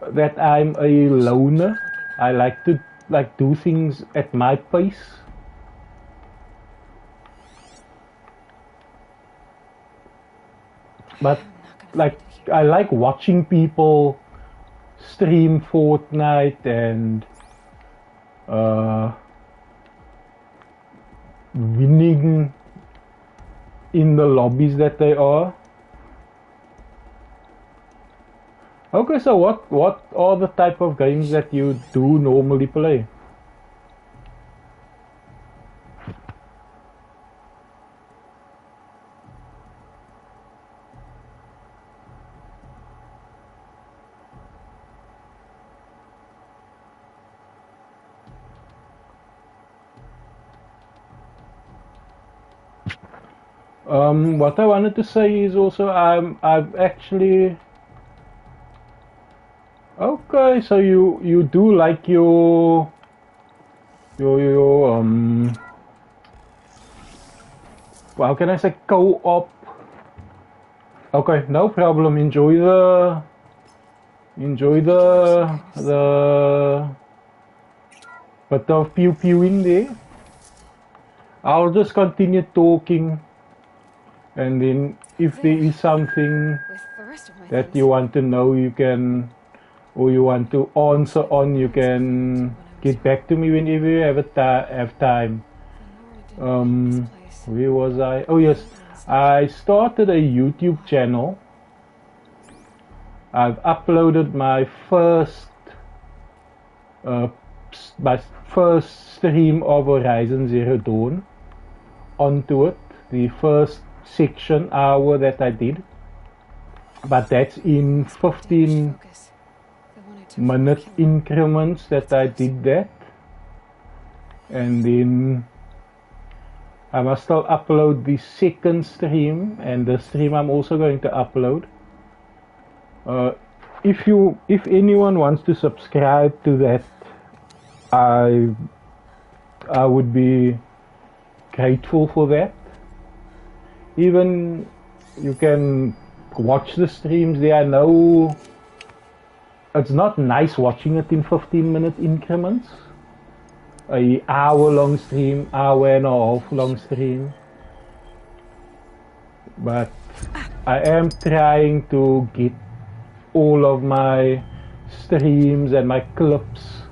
that I'm a loner. I like to do things at my pace. But like I like watching people stream Fortnite and winning in the lobbies that they are. Okay, so what are the type of games that you do normally play? What I wanted to say is also I've actually okay. So you do like your how can I say co-op? Okay, no problem. Enjoy the bit of pew pew in there. I'll just continue talking. And then if there is something that you want to know, you can, or you want to answer on, you can get back to me whenever you have time. Where was I? Oh yes, I started a YouTube channel. I've uploaded my first stream of Horizon Zero Dawn onto it. The first section hour that I did, but that's in 15-minute increments that I did that, and then I must still upload the second stream, and the stream I'm also going to upload. If anyone wants to subscribe to that, I would be grateful for that. Even you can watch the streams there. I know it's not nice watching it in 15-minute increments. An hour long stream, hour and a half long stream. But I am trying to get all of my streams and my clips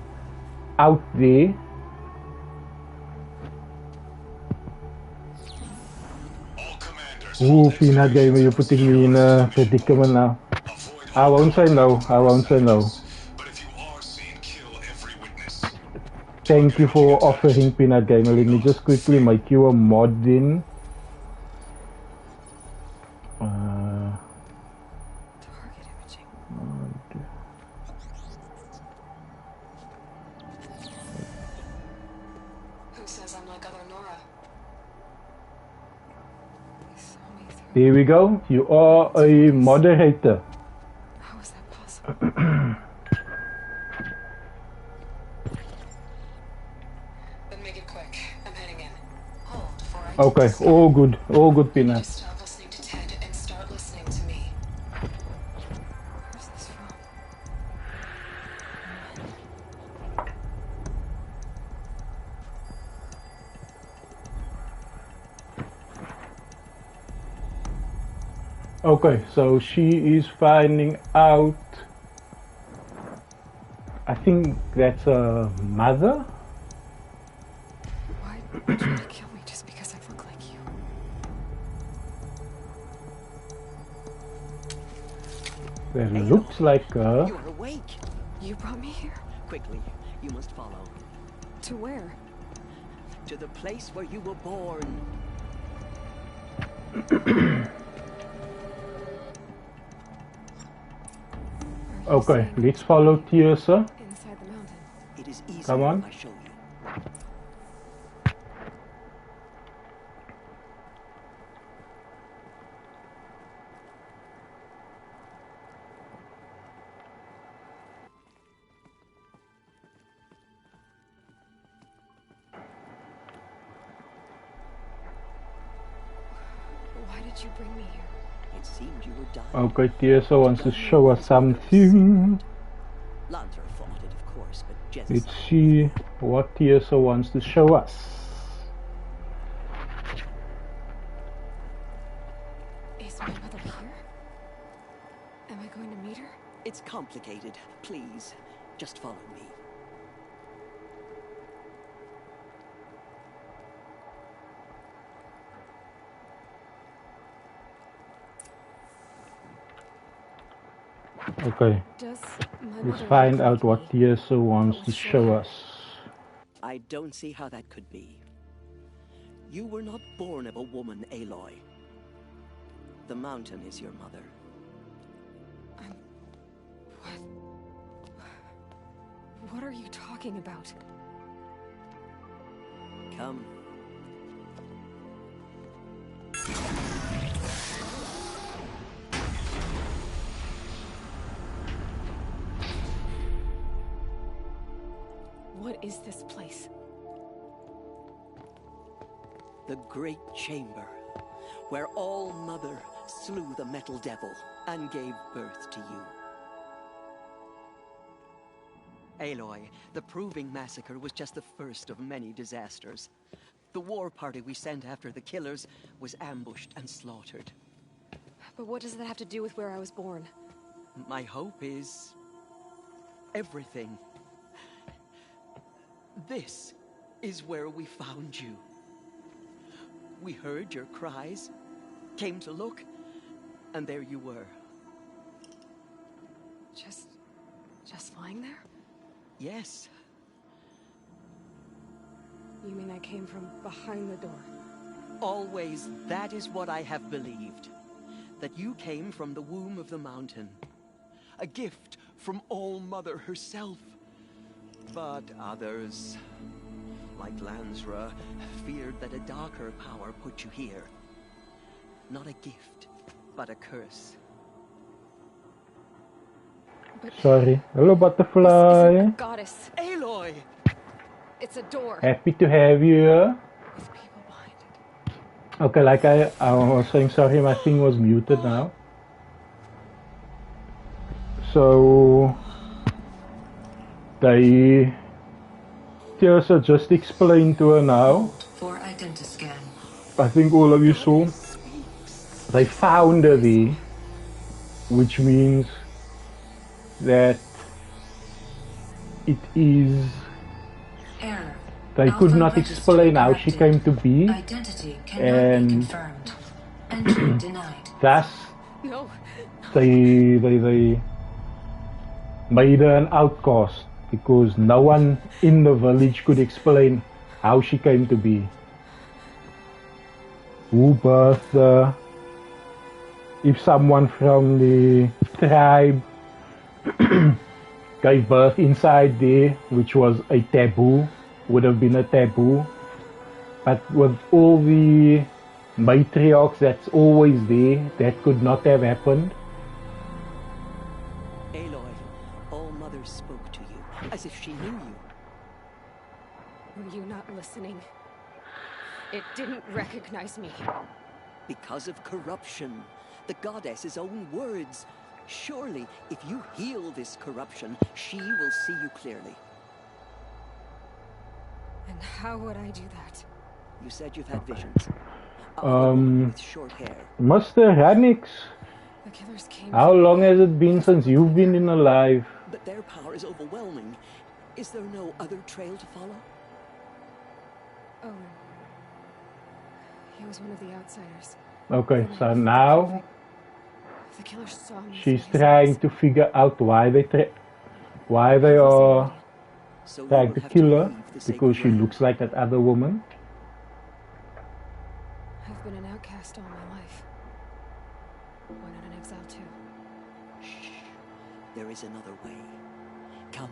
out there. Ooh, Peanut Gamer, you're putting me in a predicament now. I won't say no. I won't say no. Thank you for offering, Peanut Gamer. Let me just quickly make you a mod then. There we go. You are a moderator. How is that possible? Then make it quick. I'm heading in. Hold for I Okay, all good, Peanut. stop listening to Ted and start listening to me. Where's this from? Okay, so she is finding out. I think that's a mother. Why would you try to kill me just because I look like you? That looks like her. You are awake. You brought me here? Quickly, you must follow. To where? To the place where you were born. Okay, let's follow Tirsa. Inside the mountain. It is easy. Come on. I show you. Why did you bring me here? It's seemed you were dying. Okay, Tirsa wants to show us something. Lanter fought it, of course, but Jez Let's see what Tirsa wants to show us. Is my mother here? Am I going to meet her? It's complicated. Please, just follow me. Okay, let's find out what Tirsa wants to show us. I don't see how that could be. You were not born of a woman, Aloy. The mountain is your mother. What are you talking about? Come. What is this place? The Great Chamber, where All Mother slew the Metal Devil and gave birth to you. Aloy, the Proving massacre was just the first of many disasters. The war party we sent after the killers was ambushed and slaughtered. But what does that have to do with where I was born? My hope is everything. This is where we found you. We heard your cries, came to look, and there you were. Just lying there? Yes. You mean I came from behind the door? Always, that is what I have believed. That you came from the womb of the mountain. A gift from All Mother herself. But others, like Lansra, feared that a darker power put you here. Not a gift, but a curse. Sorry. Hello, butterfly. This isn't a goddess. Aloy! It's a door. Happy to have you here. Okay, like I was saying, sorry, my thing was muted now. So they Tirsa just explained to her now. For identiscan. I think all of you saw. They found her there, which means that it is. Error. They could not explain how she came to be, Identity cannot and be confirmed. Entry denied. thus No. they made her an outcast because no one in the village could explain how she came to be. Who birthed her? If someone from the tribe gave birth inside there, which was a taboo, would have been a taboo. But with all the matriarchs that's always there, that could not have happened. Aloy, All Mother spoke to you, as if she knew you. Were you not listening? It didn't recognize me. Because of corruption. The goddess's own words. Surely, if you heal this corruption, she will see you clearly. And how would I do that? You said you've had visions. With short hair. Mr. Ranix, The killers came. how long has it been since you've been in alive? But their power is overwhelming. Is there no other trail to follow? Oh. He was one of the outsiders. Okay, so now The killers saw me. she's trying to figure out why they are trying to kill her, because she looks like that other woman. I've been an outcast all my life. Why not an exile too? Shh. There is another way. Come,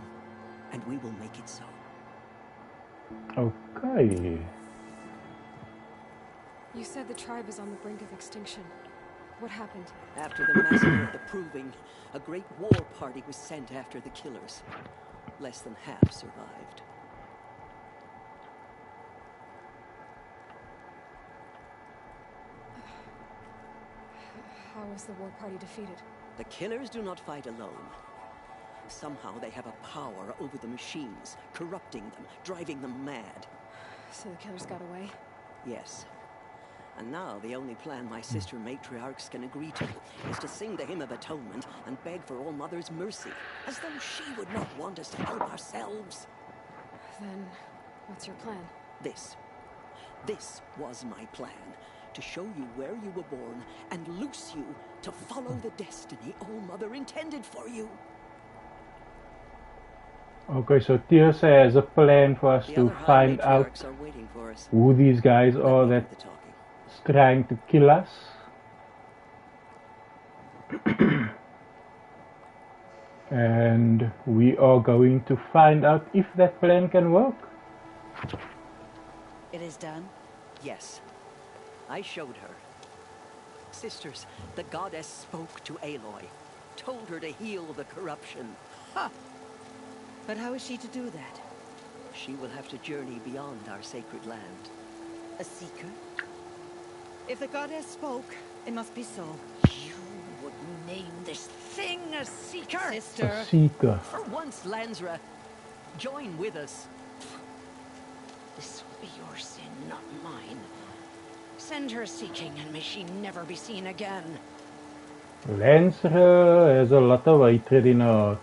and we will make it so. Okay. You said the tribe is on the brink of extinction. What happened? After the massacre of the Proving, a great war party was sent after the killers. Less than half survived. How was the war party defeated? The killers do not fight alone. Somehow they have a power over the machines, corrupting them, driving them mad. So the killers got away? Yes. And now the only plan my sister matriarchs can agree to is to sing the Hymn of Atonement and beg for All Mother's mercy, as though she would not want us to help ourselves. Then, what's your plan? This was my plan. To show you where you were born and loose you to follow the destiny All Mother intended for you. Okay, so Tirsa has a plan for us to find out who these guys are that's trying to kill us. And we are going to find out if that plan can work. It is done? Yes. I showed her. Sisters, the goddess spoke to Aloy, told her to heal the corruption. Ha! But how is she to do that? She will have to journey beyond our sacred land. A seeker? If the goddess spoke, it must be so. You would name this thing a seeker? Sister. A seeker. For once, Lansra, join with us. This will be your sin, not mine. Send her seeking, and may she never be seen again. Lansra has a lot of hatred in her heart.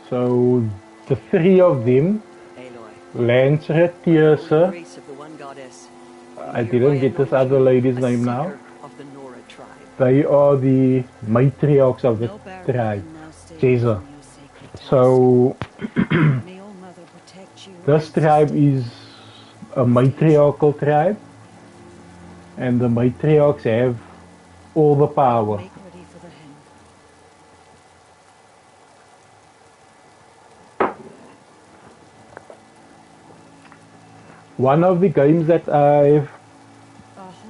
So the three of them, Lansra, Tirsa, I didn't get this other lady's name now. They are the matriarchs of the tribe, Jeza. So this tribe is a matriarchal tribe, and the matriarchs have all the power. One of the games that I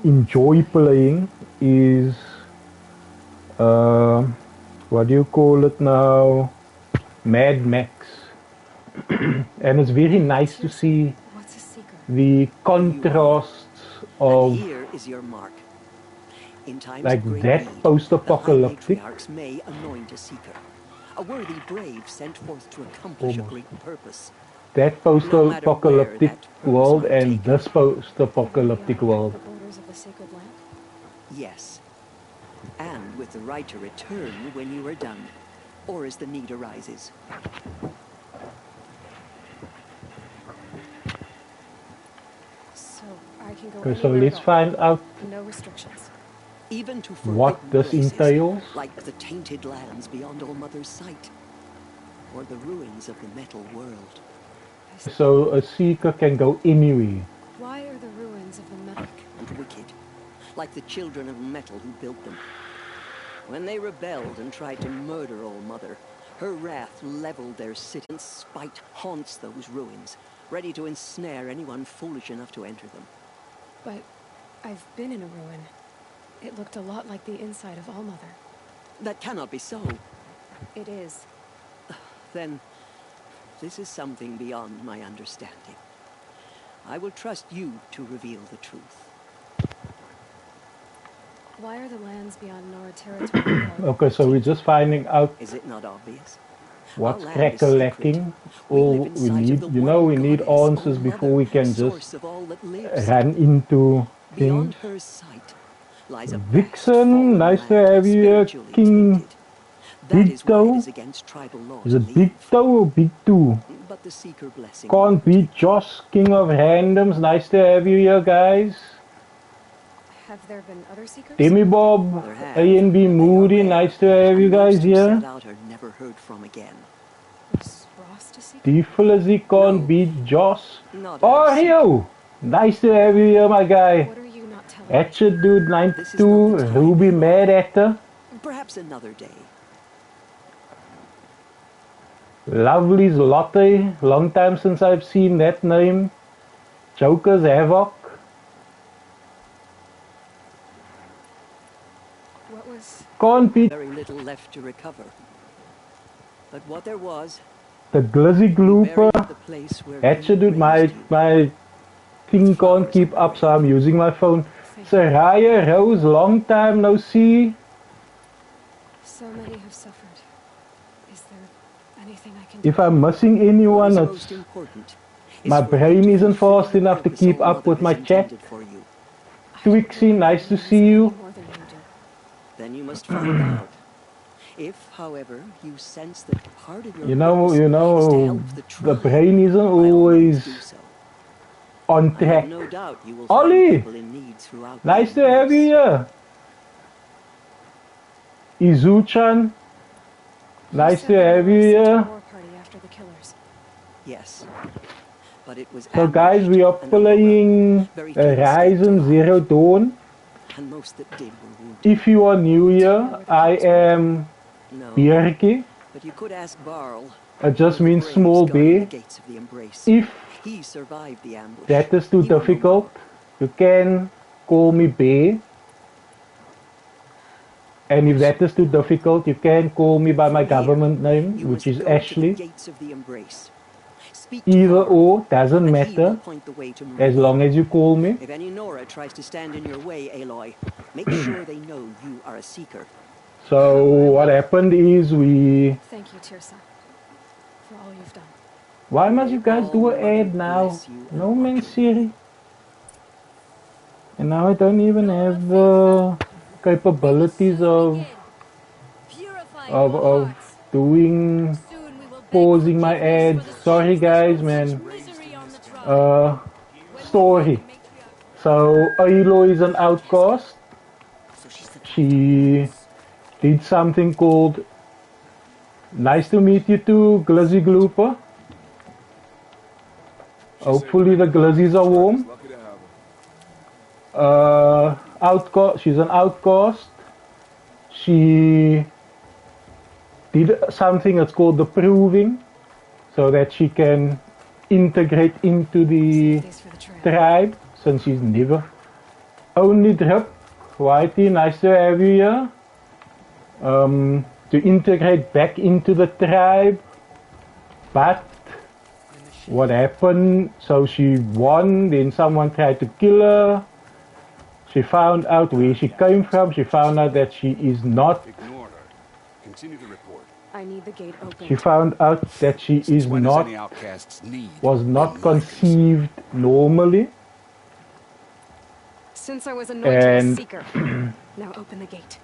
enjoy playing is what do you call it now? Mad Max. And it's very nice to see the contrasts of Here is your mark. In times like of great that need, post-apocalyptic. the high matriarchs may anoint a seeker, a worthy brave sent forth to accomplish a great purpose. That post-apocalyptic world and this post-apocalyptic world. The borders of the sacred land? Yes. And with the right to return when you are done, or as the need arises. So I can go Okay, so anywhere let's at all. find out No restrictions. Even to what forbidden this places, entails. like the tainted lands beyond All Mother's sight, or the ruins of the metal world. So a seeker can go anywhere. Why are the ruins of the metal? And wicked, like the children of metal who built them. When they rebelled and tried to murder All Mother, her wrath leveled their city, and spite haunts those ruins, ready to ensnare anyone foolish enough to enter them. But I've been in a ruin. It looked a lot like the inside of All Mother. That cannot be so. It is. Then, this is something beyond my understanding. I will trust you to reveal the truth. Why are the lands beyond Nora territory? Okay, so we're just finding out Is it not obvious? what's cracker lacking. All we need, you know, we need answers before we can just run into things. Beyond her sight lies a Vixen, nice to have you here. King Big Toe. Is it Big Toe or Big Two? But the seeker blessing. Can't beat Josh, King of Randoms. Nice to have you here, guys. Have there been other seekers? Demi Bob, A&B Moody, nice to have you guys here. Never heard from again. Was Ross to seek? Defilizzy can't beat Josh. Oreo, nice to have you here, my guy. What are you not telling Hatchet Dude 92, Ruby Mad Actor. Perhaps another day. Lovely's Lotte, long time since I've seen that name. Joker's Havoc. What was... Can't beat Very little left to recover. But what there was, the Glizzy Glooper. buried the place where Hatchet you Dude, my thing can't keep up, so I'm using my phone. Saraya Rose, long time no see. So many have suffered. Is there anything I can do? If I'm missing anyone, it's my brain isn't fast enough to keep up with my chat. Twixie, nice to see you. Then you must find out. If, however, you sense that part of your You know, the brain isn't always on track. no doubt you will Ollie, find people in need throughout nice to have you here. Izuchan, nice to have you here. Yes. But it was So guys, we are playing Horizon Zero Dawn. and most that did were wounded. If you are new here, I am Bjerke. But you could ask Barl. It just means small bear. If he survived the ambush, that is too difficult, you can call me Bear. And if that is too difficult, you can call me by my government name, which is Ashley. Either or, doesn't matter, as long as you call me. If any Nora tries to stand in your way, Aloy, make sure they know you are a seeker. So what happened is we... Thank you, Tirsa, for all you've done. Why must you guys do an ad now? No man, Siri. And now I don't even have the capabilities of doing pausing my ads. Sorry guys, man. Story. So Aloy is an outcast. She did something called nice to meet you too, Glizzy Glooper. Hopefully the glizzies are warm. Outcast. She's an outcast. She did something that's called the Proving, so that she can integrate into the tribe, since she's never only Drip. Whitey, nice to have you here. To integrate back into the tribe, but what happened? So she won, then someone tried to kill her. She found out where she came from. She found out that she is not. Ignore her. Continue to report. I need the gate open. She found out that she is not. Was not conceived normally. Since I was anointed a seeker, now open the gate.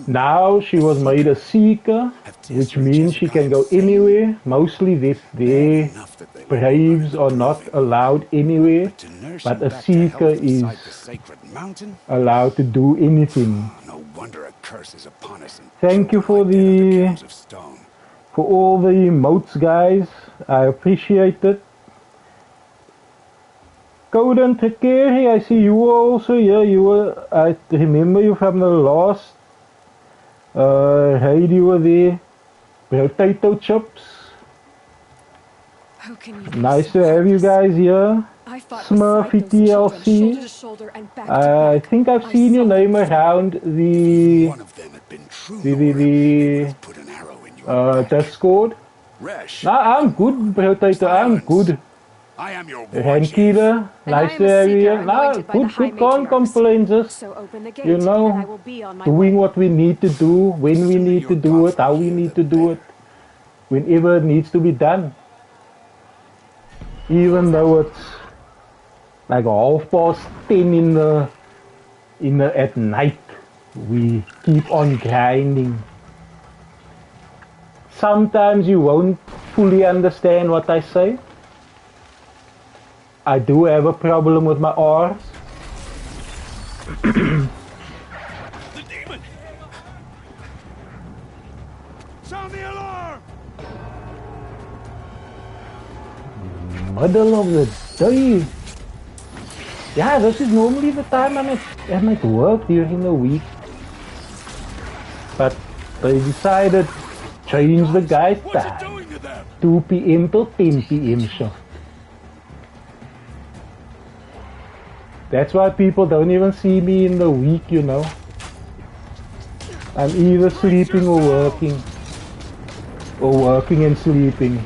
Now she was made a seeker, which means she can go anywhere. Mostly their braves are not allowed anywhere, but a seeker is allowed to do anything. No wonder a curse is upon us. Thank you for all the emotes, guys. I appreciate it. Coden Trekeri, I see you were also here. You were, I remember you from the last raid you were there. Potato chips. Nice to have you guys here. Smurfy TLC. I think I've seen your name around the Discord. Nah, I'm good, Potato. I'm good. Rankida, nice to have you here. Nah, good, can't complain. Just, you know, doing what we need to do, when we need to do it, how we need to do it, whenever it needs to be done. Even though it's like 10:30 at night, we keep on grinding. Sometimes you won't fully understand what I say. I do have a problem with my R's. The demon! Sound the alarm! Middle of the day. Yeah, this is normally the time I'm at work during the week. But they decided to change the guide time. 2 p.m. till 10 p.m. shift. That's why people don't even see me in the week, you know. I'm either sleeping or working. Or working and sleeping.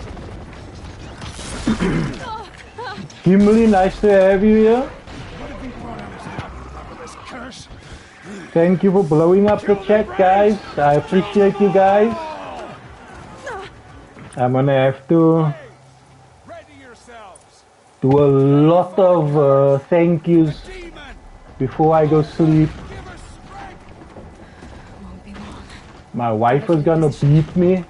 Gimli, nice to have you here. Thank you for blowing up the chat, guys. I appreciate you guys. I'm gonna have to do a lot of thank yous before I go sleep. My wife is gonna beat me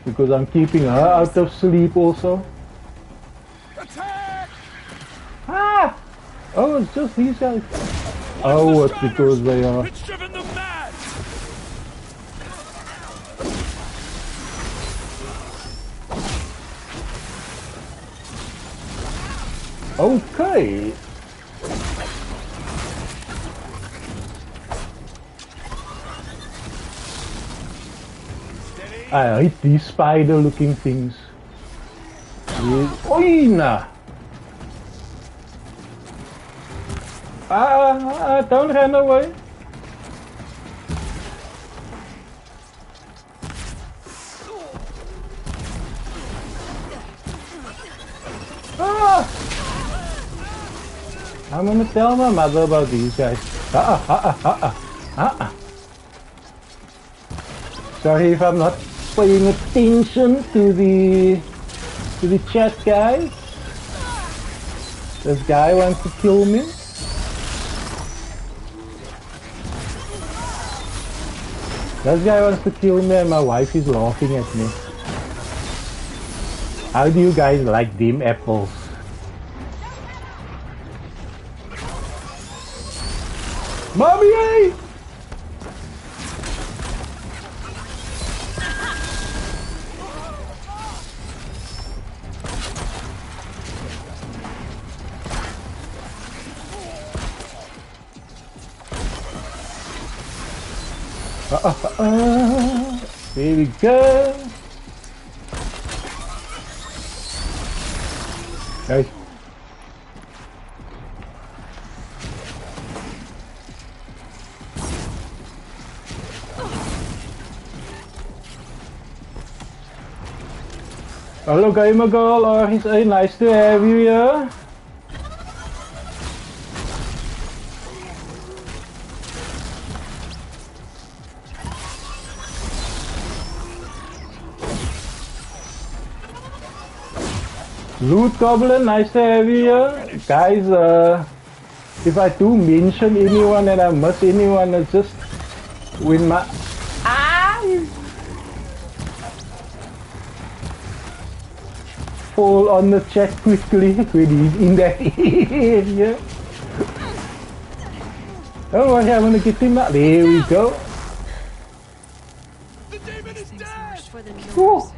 because I'm keeping her out of sleep also. Ah! Oh, it's just these guys. Oh, it's because they are. It's driven them mad. Okay. I hate these spider-looking things. Oina! Don't run away. I'm gonna tell my mother about these guys. Sorry if I'm not paying attention to the chat, guys. This guy wants to kill me. This guy wants to kill me and my wife is laughing at me. How do you guys like them apples? Mommy! Here we go. Guys. Hello gamer girl, or is it nice to have you here? Loot Goblin, nice to have you here. Guys, if I do mention anyone and I miss anyone, it's just when my eyes fall on the chat quickly when he's in that area. Don't worry, I'm gonna get him out. There we go. The demon is dead. Ooh.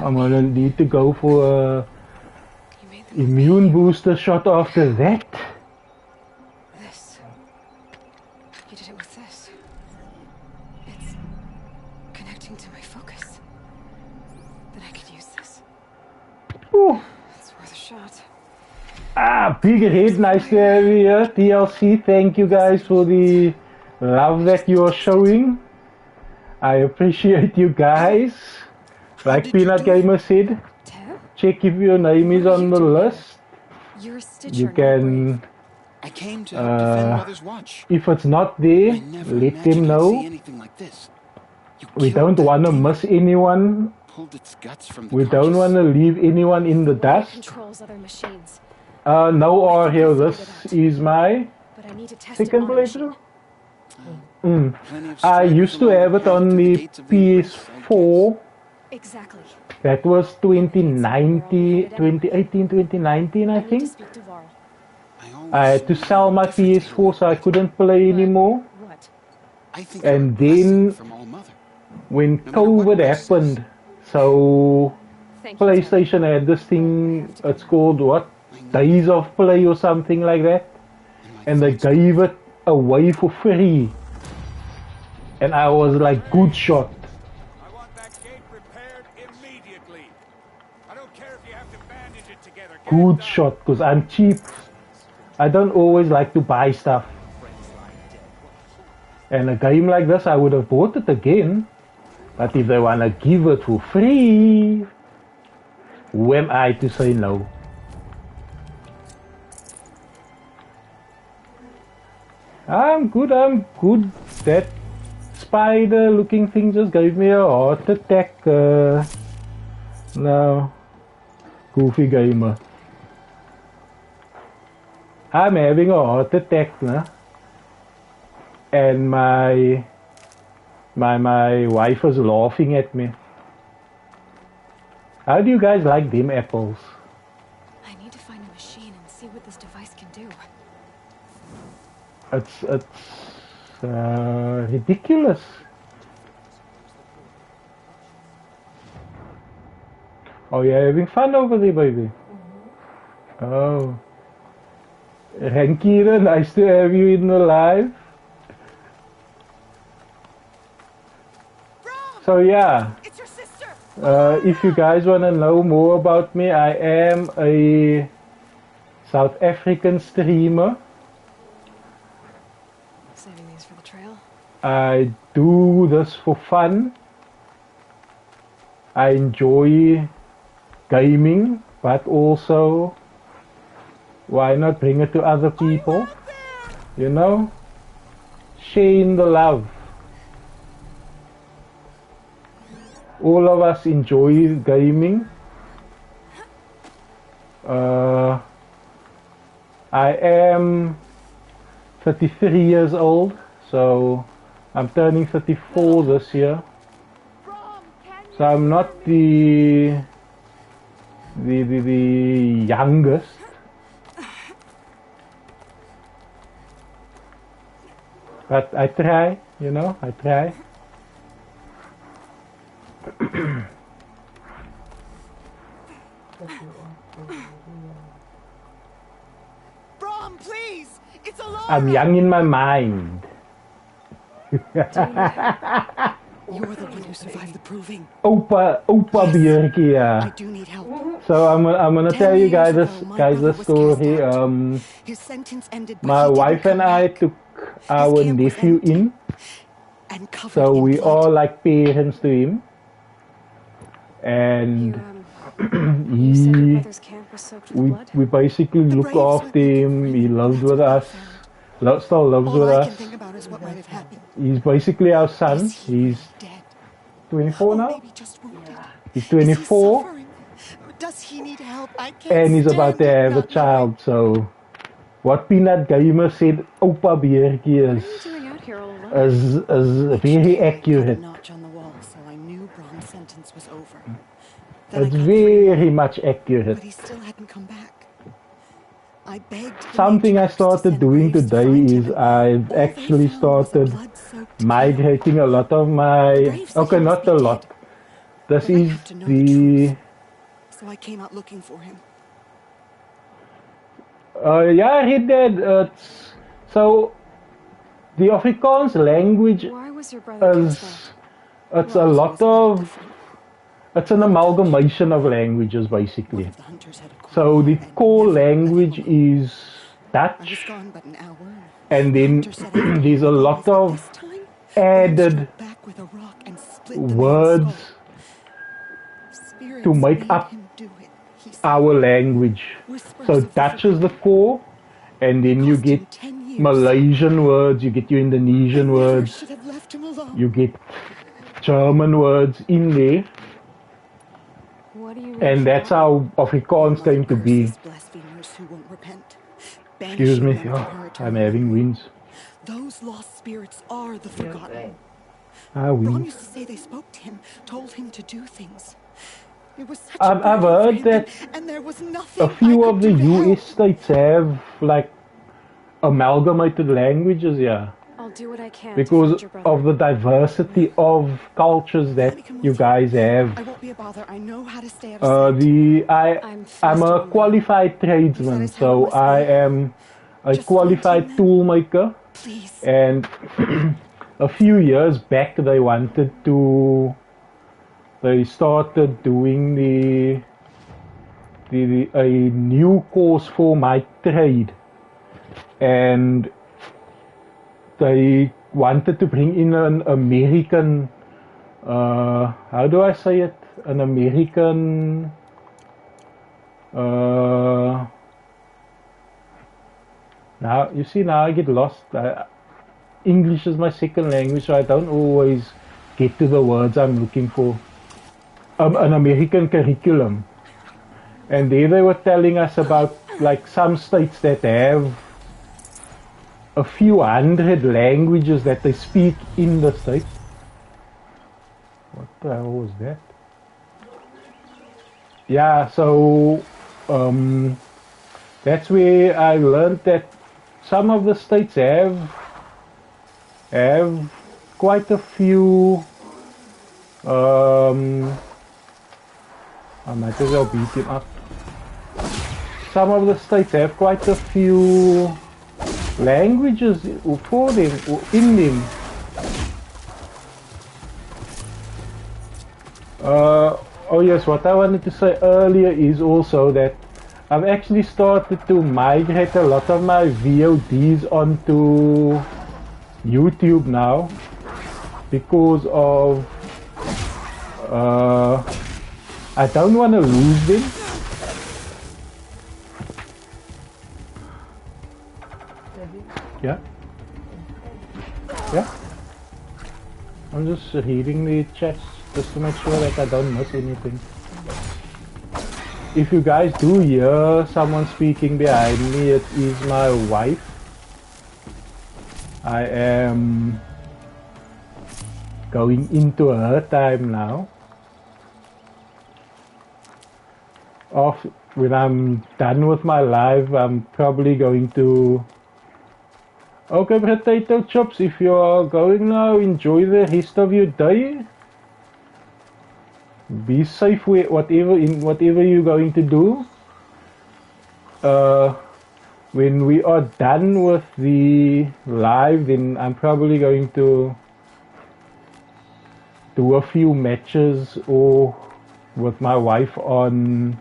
I'm gonna need to go for a immune booster shot after that. This. You did it with this. It's connecting to my focus. Then I could use this. Ooh. It's worth a shot. Big Red, nice to have you here. TLC, thank you guys for the love that you are showing. I appreciate you guys. Like Peanut Gamer said, check if your name is on the list. You can, if it's not there, let them know. We don't want to miss anyone. We don't want to leave anyone in the dust. No or here, this is my second playthrough. I used to have it on the PS4. Exactly. That was 2018, 2019, I think. I had to sell my PS4 so I couldn't play anymore. And then when COVID happened, so PlayStation had this thing, it's called what? Days of Play or something like that. And they gave it away for free. And I was like, good shot. Good shot, because I'm cheap. I don't always like to buy stuff. And a game like this, I would have bought it again. But if they want to give it for free, Who am I to say no? I'm good. That spider-looking thing just gave me a heart attack. No, goofy gamer. I'm having a heart attack now, and my wife is laughing at me. How do you guys like them apples? I need to find a machine and see what this device can do. It's ridiculous. Oh, you're having fun over there, baby? Oh. Rankira, nice to have you in the live. So yeah, if you guys want to know more about me, I am a South African streamer. Saving these for the trail. I do this for fun. I enjoy gaming, but also why not bring it to other people? You know? Sharing the love. All of us enjoy gaming. I am 33 years old, so I'm turning 34 this year. So I'm not the youngest. But I try, you know, I try. Brom, please! It's Alara! I'm young in my mind. You're the one who survived the proving. Opa Björky, yeah. I do need help. So I'm gonna tell you guys this story. His sentence ended, but My wife and I took our nephew in, so we all like parents to him, and we basically look after him. He lives with us, still lives with us. He's basically our son. He's 24 now. He's 24. Does he need help? I can't And he's about to have a child, so what Peanut Gamer said, Opa Björky is very accurate. It's very much accurate. But he still hadn't come back. I begged. Something I started doing today is I've actually started migrating a lot of my... Okay, not a lot. This is the... So I came out looking for him. Yeah, I read that. So, the Afrikaans language is... It's a lot of... It's an amalgamation of languages, basically. So, the core language is Dutch. And then there's a lot of added words to make up our language. So Dutch is the core, and then you get Malaysian words, you get your Indonesian words, you get German words in there, and that's how Afrikaans came to be. Excuse me, oh, I'm having wings. Those lost spirits are the forgotten. Wings. Used to say they spoke to him, told him to do things. I've heard that a few of the US states have like amalgamated languages, yeah. I'll do what I can because of the diversity of cultures that you guys have. I won't be a bother. I know how to stay out of I'm a qualified tradesman, so I am a qualified tool maker. And a few years back they started doing a new course for my trade, and they wanted to bring in an American, how do I say it? An American Now, you see, now I get lost. English is my second language, so I don't always get to the words I'm looking for. An American curriculum. And there they were telling us about like some states that have a few hundred languages that they speak in the state. What the hell was that? Yeah, so that's where I learned that some of the states have quite a few. I might as well beat him up. Some of the states have quite a few languages for them, or in them. Oh yes, what I wanted to say earlier is also that I've actually started to migrate a lot of my VODs onto YouTube now because of I don't want to lose them. Yeah? Yeah? I'm just reading the chats just to make sure that I don't miss anything. If you guys do hear someone speaking behind me, it is my wife. I am going into her time now. When I'm done with my live, I'm probably going to... Okay, potato chips, if you are going now, enjoy the rest of your day. Be safe with whatever you're going to do. When we are done with the live, then I'm probably going to do a few matches or with my wife on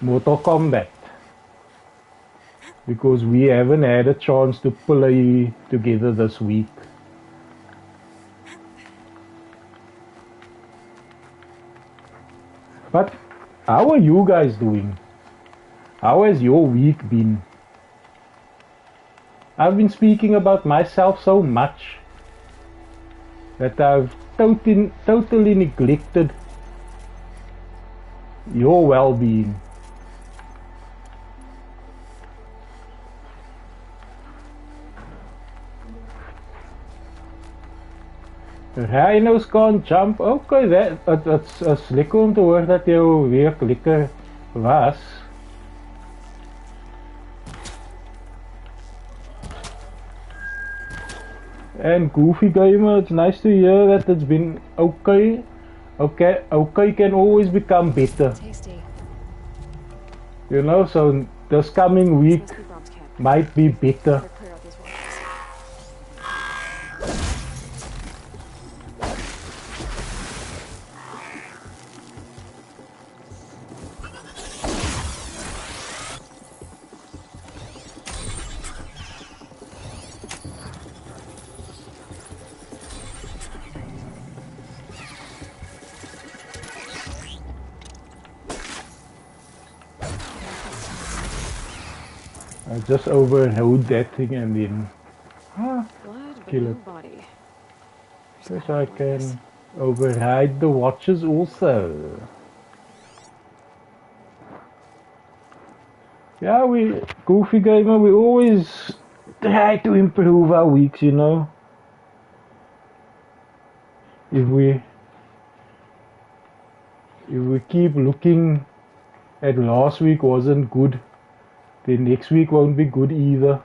Mortal Kombat, because we haven't had a chance to play together this week. But how are you guys doing? How has your week been? I've been speaking about myself so much that I've totally neglected your well-being. Rhinos can't jump. Okay, that's lekker om te hoor dat jou week lekker was. And Goofy Gamer, it's nice to hear that it's been okay. Okay can always become better. Tasty. You know, so this coming week might be better. I just overrode that thing and then kill it. Yes, I can override the watches also. Yeah, Goofy Gamer, we always try to improve our weeks, you know. If we keep looking at last week wasn't good, then next week won't be good either,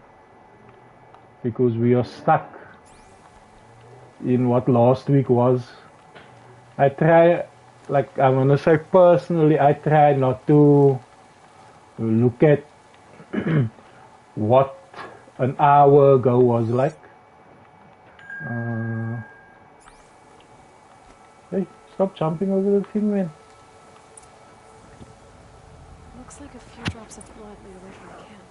because we are stuck in what last week was. I try, like I'm gonna say personally, I try not to look at what an hour ago was like. Hey, stop jumping over the thing, man. Looks like a few drops of blood lead away from the camp.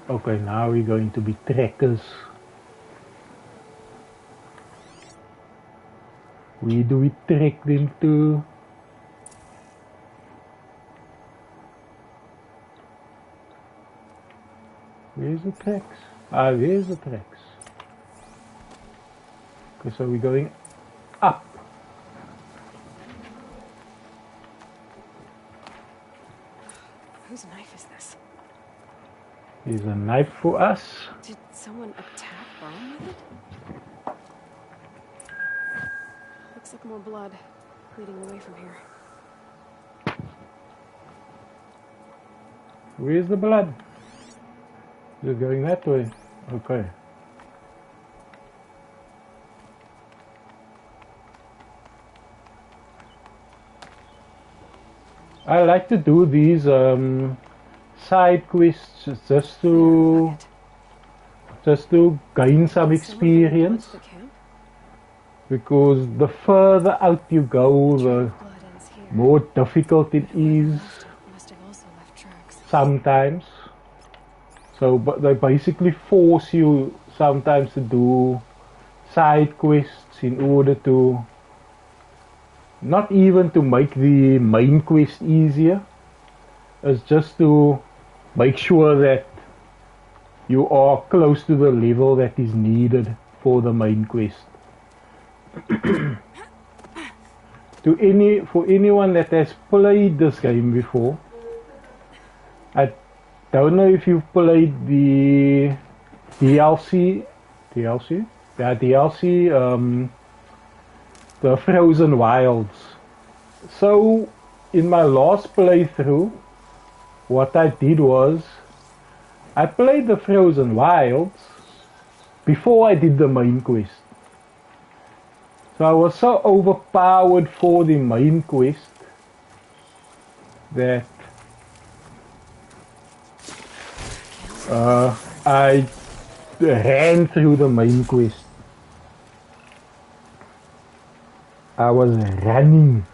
Okay, now we're going to be trekkers. Where do we track them to? Where's the tracks? Ah, there's the tracks. Okay, so we're going up. Whose knife is this? Here's a knife for us. Did someone attack Brom with it? Looks like more blood leading away from here. Where's the blood? Is it going that way? Okay. I like to do these side quests just to gain some experience, because the further out you go, the more difficult it is sometimes. So, but they basically force you sometimes to do side quests in order to not even to make the main quest easier, it's just to make sure that you are close to the level that is needed for the main quest. For anyone that has played this game before, I don't know if you've played the DLC, the Frozen Wilds. So in my last playthrough, what I did was I played the Frozen Wilds before I did the main quest. So I was so overpowered for the main quest that I ran through the main quest. I was running,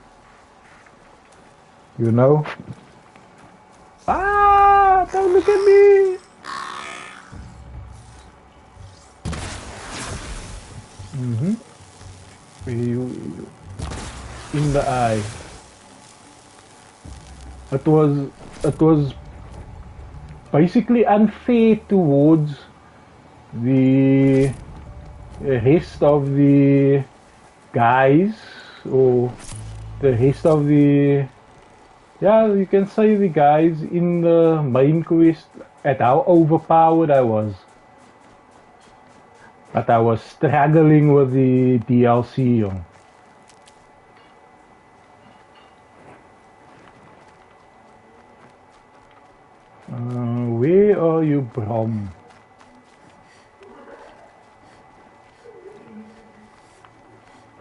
you know. Ah, don't look at me. You in the eye. It was basically unfair towards the rest of the guys, or the rest of the, yeah, you can say the guys in the main quest, at how overpowered I was. But I was struggling with the DLC, young. Where are you, Brom?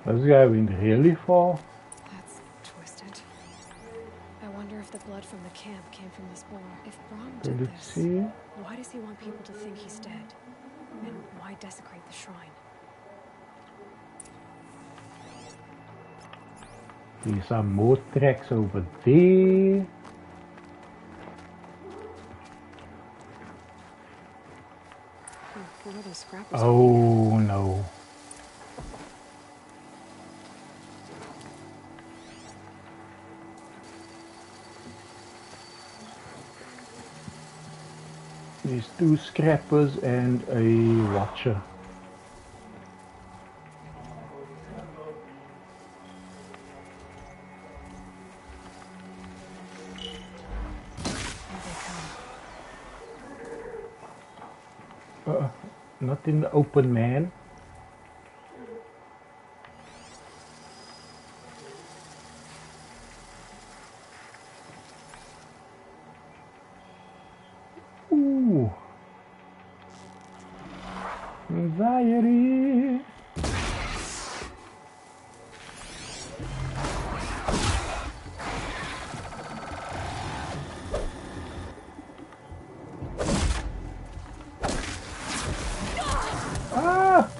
This guy went really far. That's twisted. I wonder if the blood from the camp came from this boar. If Brom did this, why does he want people to think he's dead? And why desecrate the shrine? There's some more tracks over there. What are those scrappers? Oh no. There's 2 scrappers and a watcher. Not in the open, man. Ooh. Anxiety. Ah!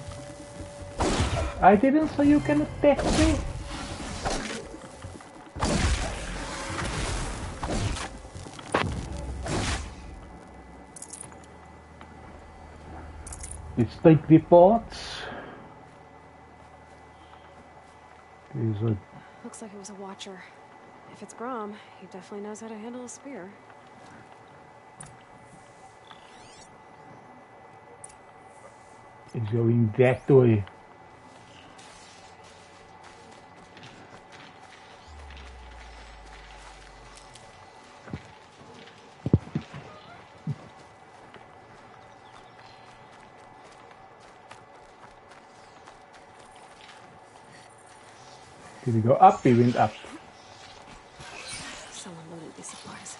I didn't say you can attack me. Let's take the pots. Is it? Looks like it was a watcher. If it's Grom, he definitely knows how to handle a spear. It's going that way. Did he go up? He went up. Someone loaded these supplies.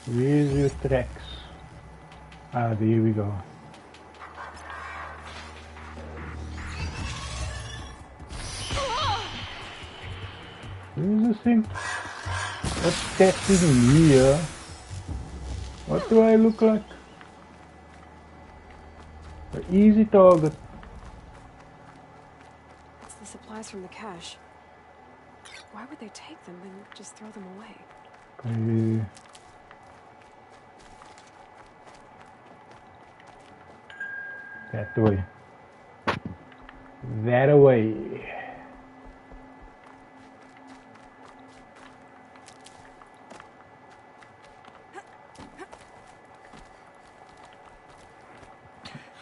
Where's your tracks? Ah, there we go. Where's this thing? What's testing me here? What do I look like? An easy target. It's the supplies from the cache. Why would they take them and just throw them away? Okay. That way. That away.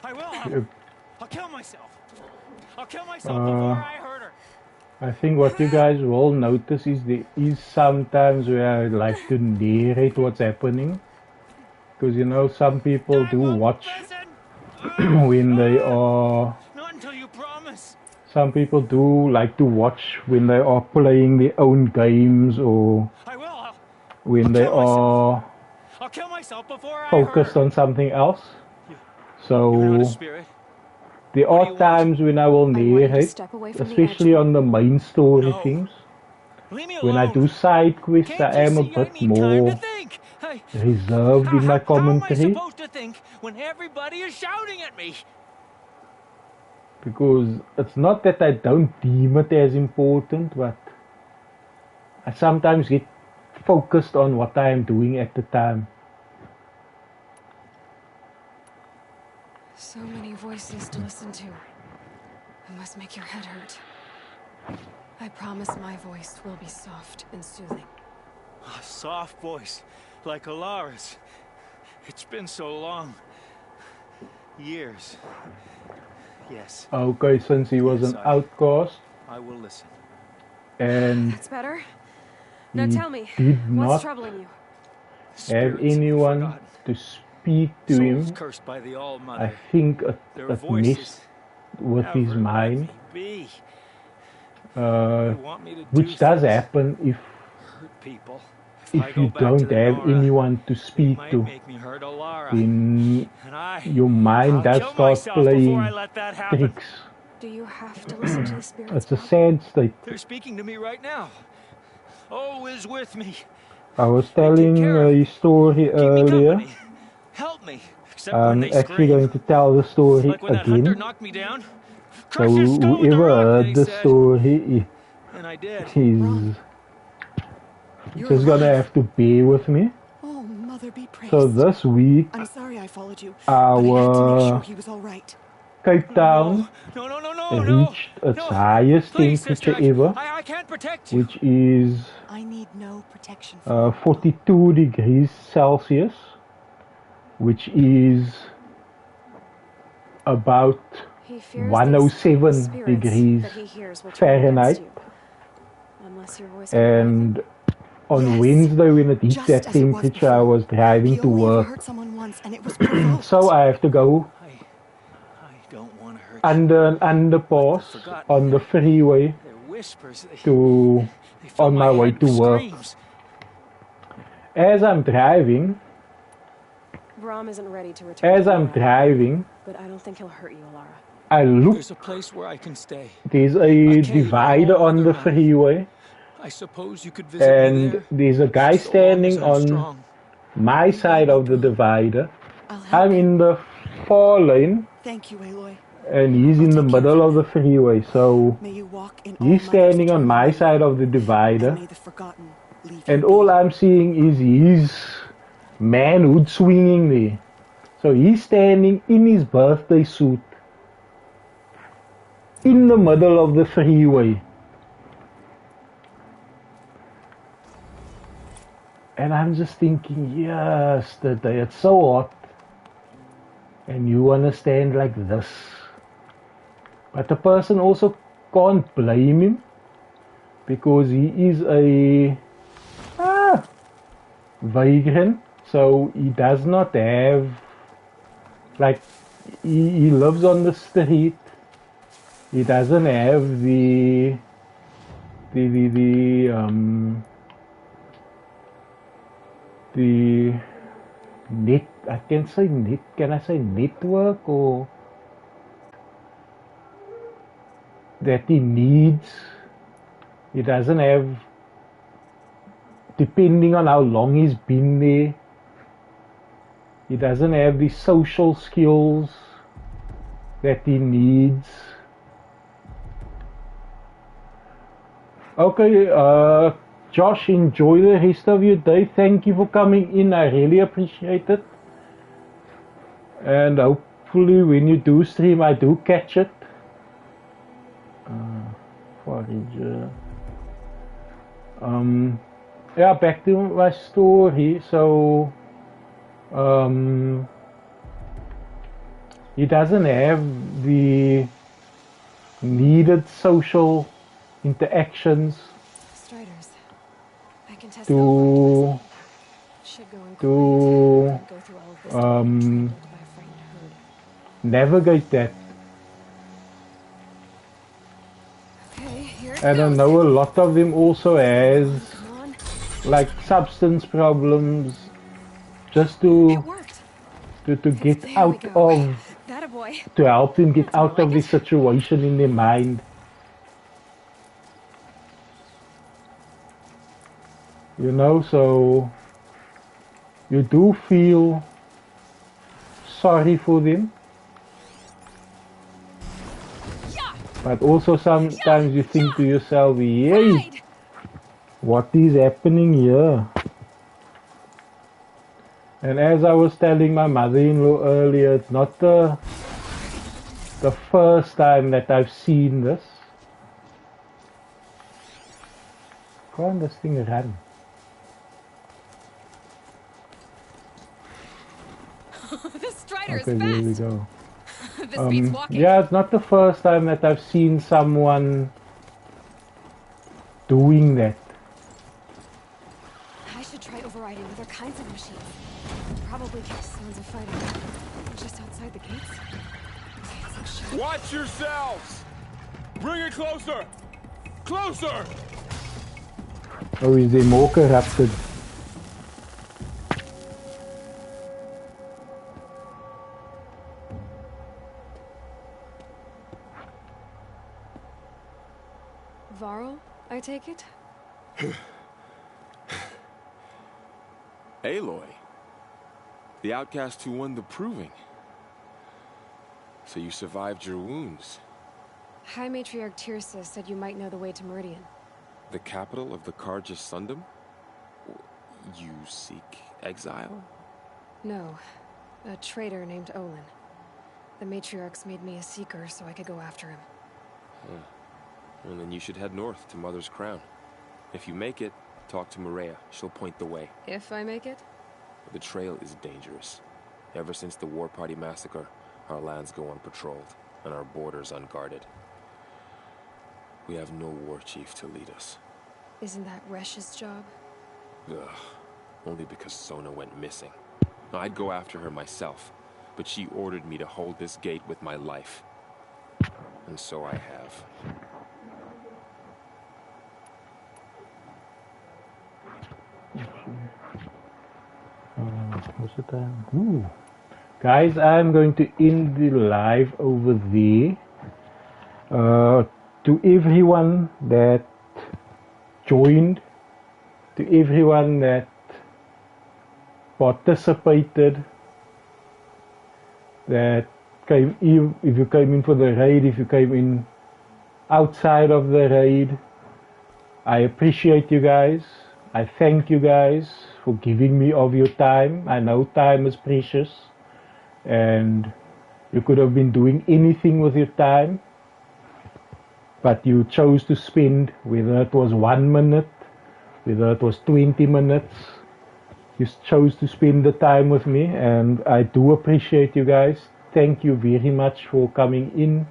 I will. I'll kill myself. I'll kill myself before I hurt her. I think what you guys will notice is there is sometimes where I like to narrate what's happening. Because you know, some people do watch when they are... Not until you promise. Some people do like to watch when they are playing their own games or when they are I'll kill myself before I focused on something else. So spirit. there are times when I will narrate, especially on the main story things. When I do side quests, I am a bit more reserved in my commentary. How am I supposed to think when everybody is shouting at me? Because it's not that I don't deem it as important, but I sometimes get focused on what I am doing at the time. So many voices to listen to. It must make your head hurt. I promise my voice will be soft and soothing. A soft voice, like Alara's. It's been so long. Years. Yes. Okay, since he was an outcast. I will listen. And that's better. Now tell me, did what's not troubling you? have anyone to speak to him. Cursed by the I think it messed with his mind. Which does happen if you don't have anyone to speak to. Then your mind does start playing tricks. Do you have to listen to the spirits? It's a sad state. They're speaking to me right now. Oh, is with me. I was telling a story earlier. Help me. I'm actually going to tell the story again. So whoever heard the story is just gonna have to bear with me. Oh, Mother be praised. So this week, I'm sorry I followed you. our but I had to make sure he was all right. Cape Town reached its highest temperature ever, which is I need no protection 42 degrees Celsius, which is about 107 degrees Fahrenheit. And on Wednesday, when it hit that temperature, I was driving to work. So I have to go under an underpass on the freeway on my way to work. As I'm driving, Brahm isn't ready to return. As I'm driving, but I don't think he'll hurt you, Alara. I look. There's a place where I can stay. There's a divider on the freeway. I suppose you could visit me there. There's a guy standing on my side of the divider. I'm in the 4 lane. Thank you, Aloy. And he's in the middle of the freeway, so he's standing on my side of the divider. And all I'm seeing is his manhood swinging there. So he's standing in his birthday suit in the middle of the freeway. And I'm just thinking, yes, it's so hot. And you want to stand like this. But the person also can't blame him. Because he is a vagrant. So he does not have, like, he lives on the street. He doesn't have the net, I can say net, can I say network, or that he needs. He doesn't have, depending on how long he's been there, he doesn't have the social skills that he needs. Okay, Josh, enjoy the rest of your day. Thank you for coming in. I really appreciate it. And hopefully when you do stream, I do catch it. Forager. Yeah, back to my story. So, he doesn't have the needed social interactions to navigate that. And I know a lot of them also has like substance problems, just to get out of, to help them get out of this situation in their mind. You know, so you do feel sorry for them. But also sometimes you think to yourself, yay, what is happening here? And as I was telling my mother-in-law earlier, it's not the first time that I've seen this. Can't this thing run? This Strider Okay, is here we fast. go. This beats walking. Yeah, it's not the first time that I've seen someone doing that. I should try overriding other kinds of machines. Probably catch sounds of fighting. Just outside the gates. Watch yourselves! Bring it closer! Closer! Oh, is there more corrupted? Varl, I take it? Aloy. The outcast who won the Proving. So you survived your wounds. High Matriarch Tirsa said you might know the way to Meridian. The capital of the Carja Sundom? You seek exile? No. A traitor named Olin. The Matriarchs made me a seeker so I could go after him. Huh. Well, then you should head north to Mother's Crown. If you make it, talk to Maria. She'll point the way. If I make it? The trail is dangerous. Ever since the War Party massacre, our lands go unpatrolled, and our borders unguarded. We have no war chief to lead us. Isn't that Resh's job? Ugh. Only because Sona went missing. I'd go after her myself, but she ordered me to hold this gate with my life. And so I have. what's the time? Ooh. Guys, I'm going to end the live over there. To everyone that joined, to everyone that participated, that came in, if you came in for the raid, if you came in outside of the raid, I appreciate you guys. I thank you guys for giving me of your time. I know time is precious and you could have been doing anything with your time, but you chose to spend, whether it was 1 minute, whether it was 20 minutes, you chose to spend the time with me, and I do appreciate you guys. Thank you very much for coming in,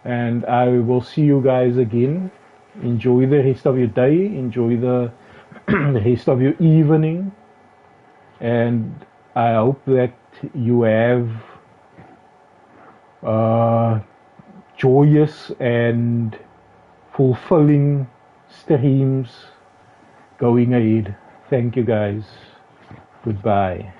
and I will see you guys again. Enjoy the rest of your day, enjoy the rest of your evening, and I hope that you have joyous and fulfilling streams going ahead. Thank you guys. Goodbye.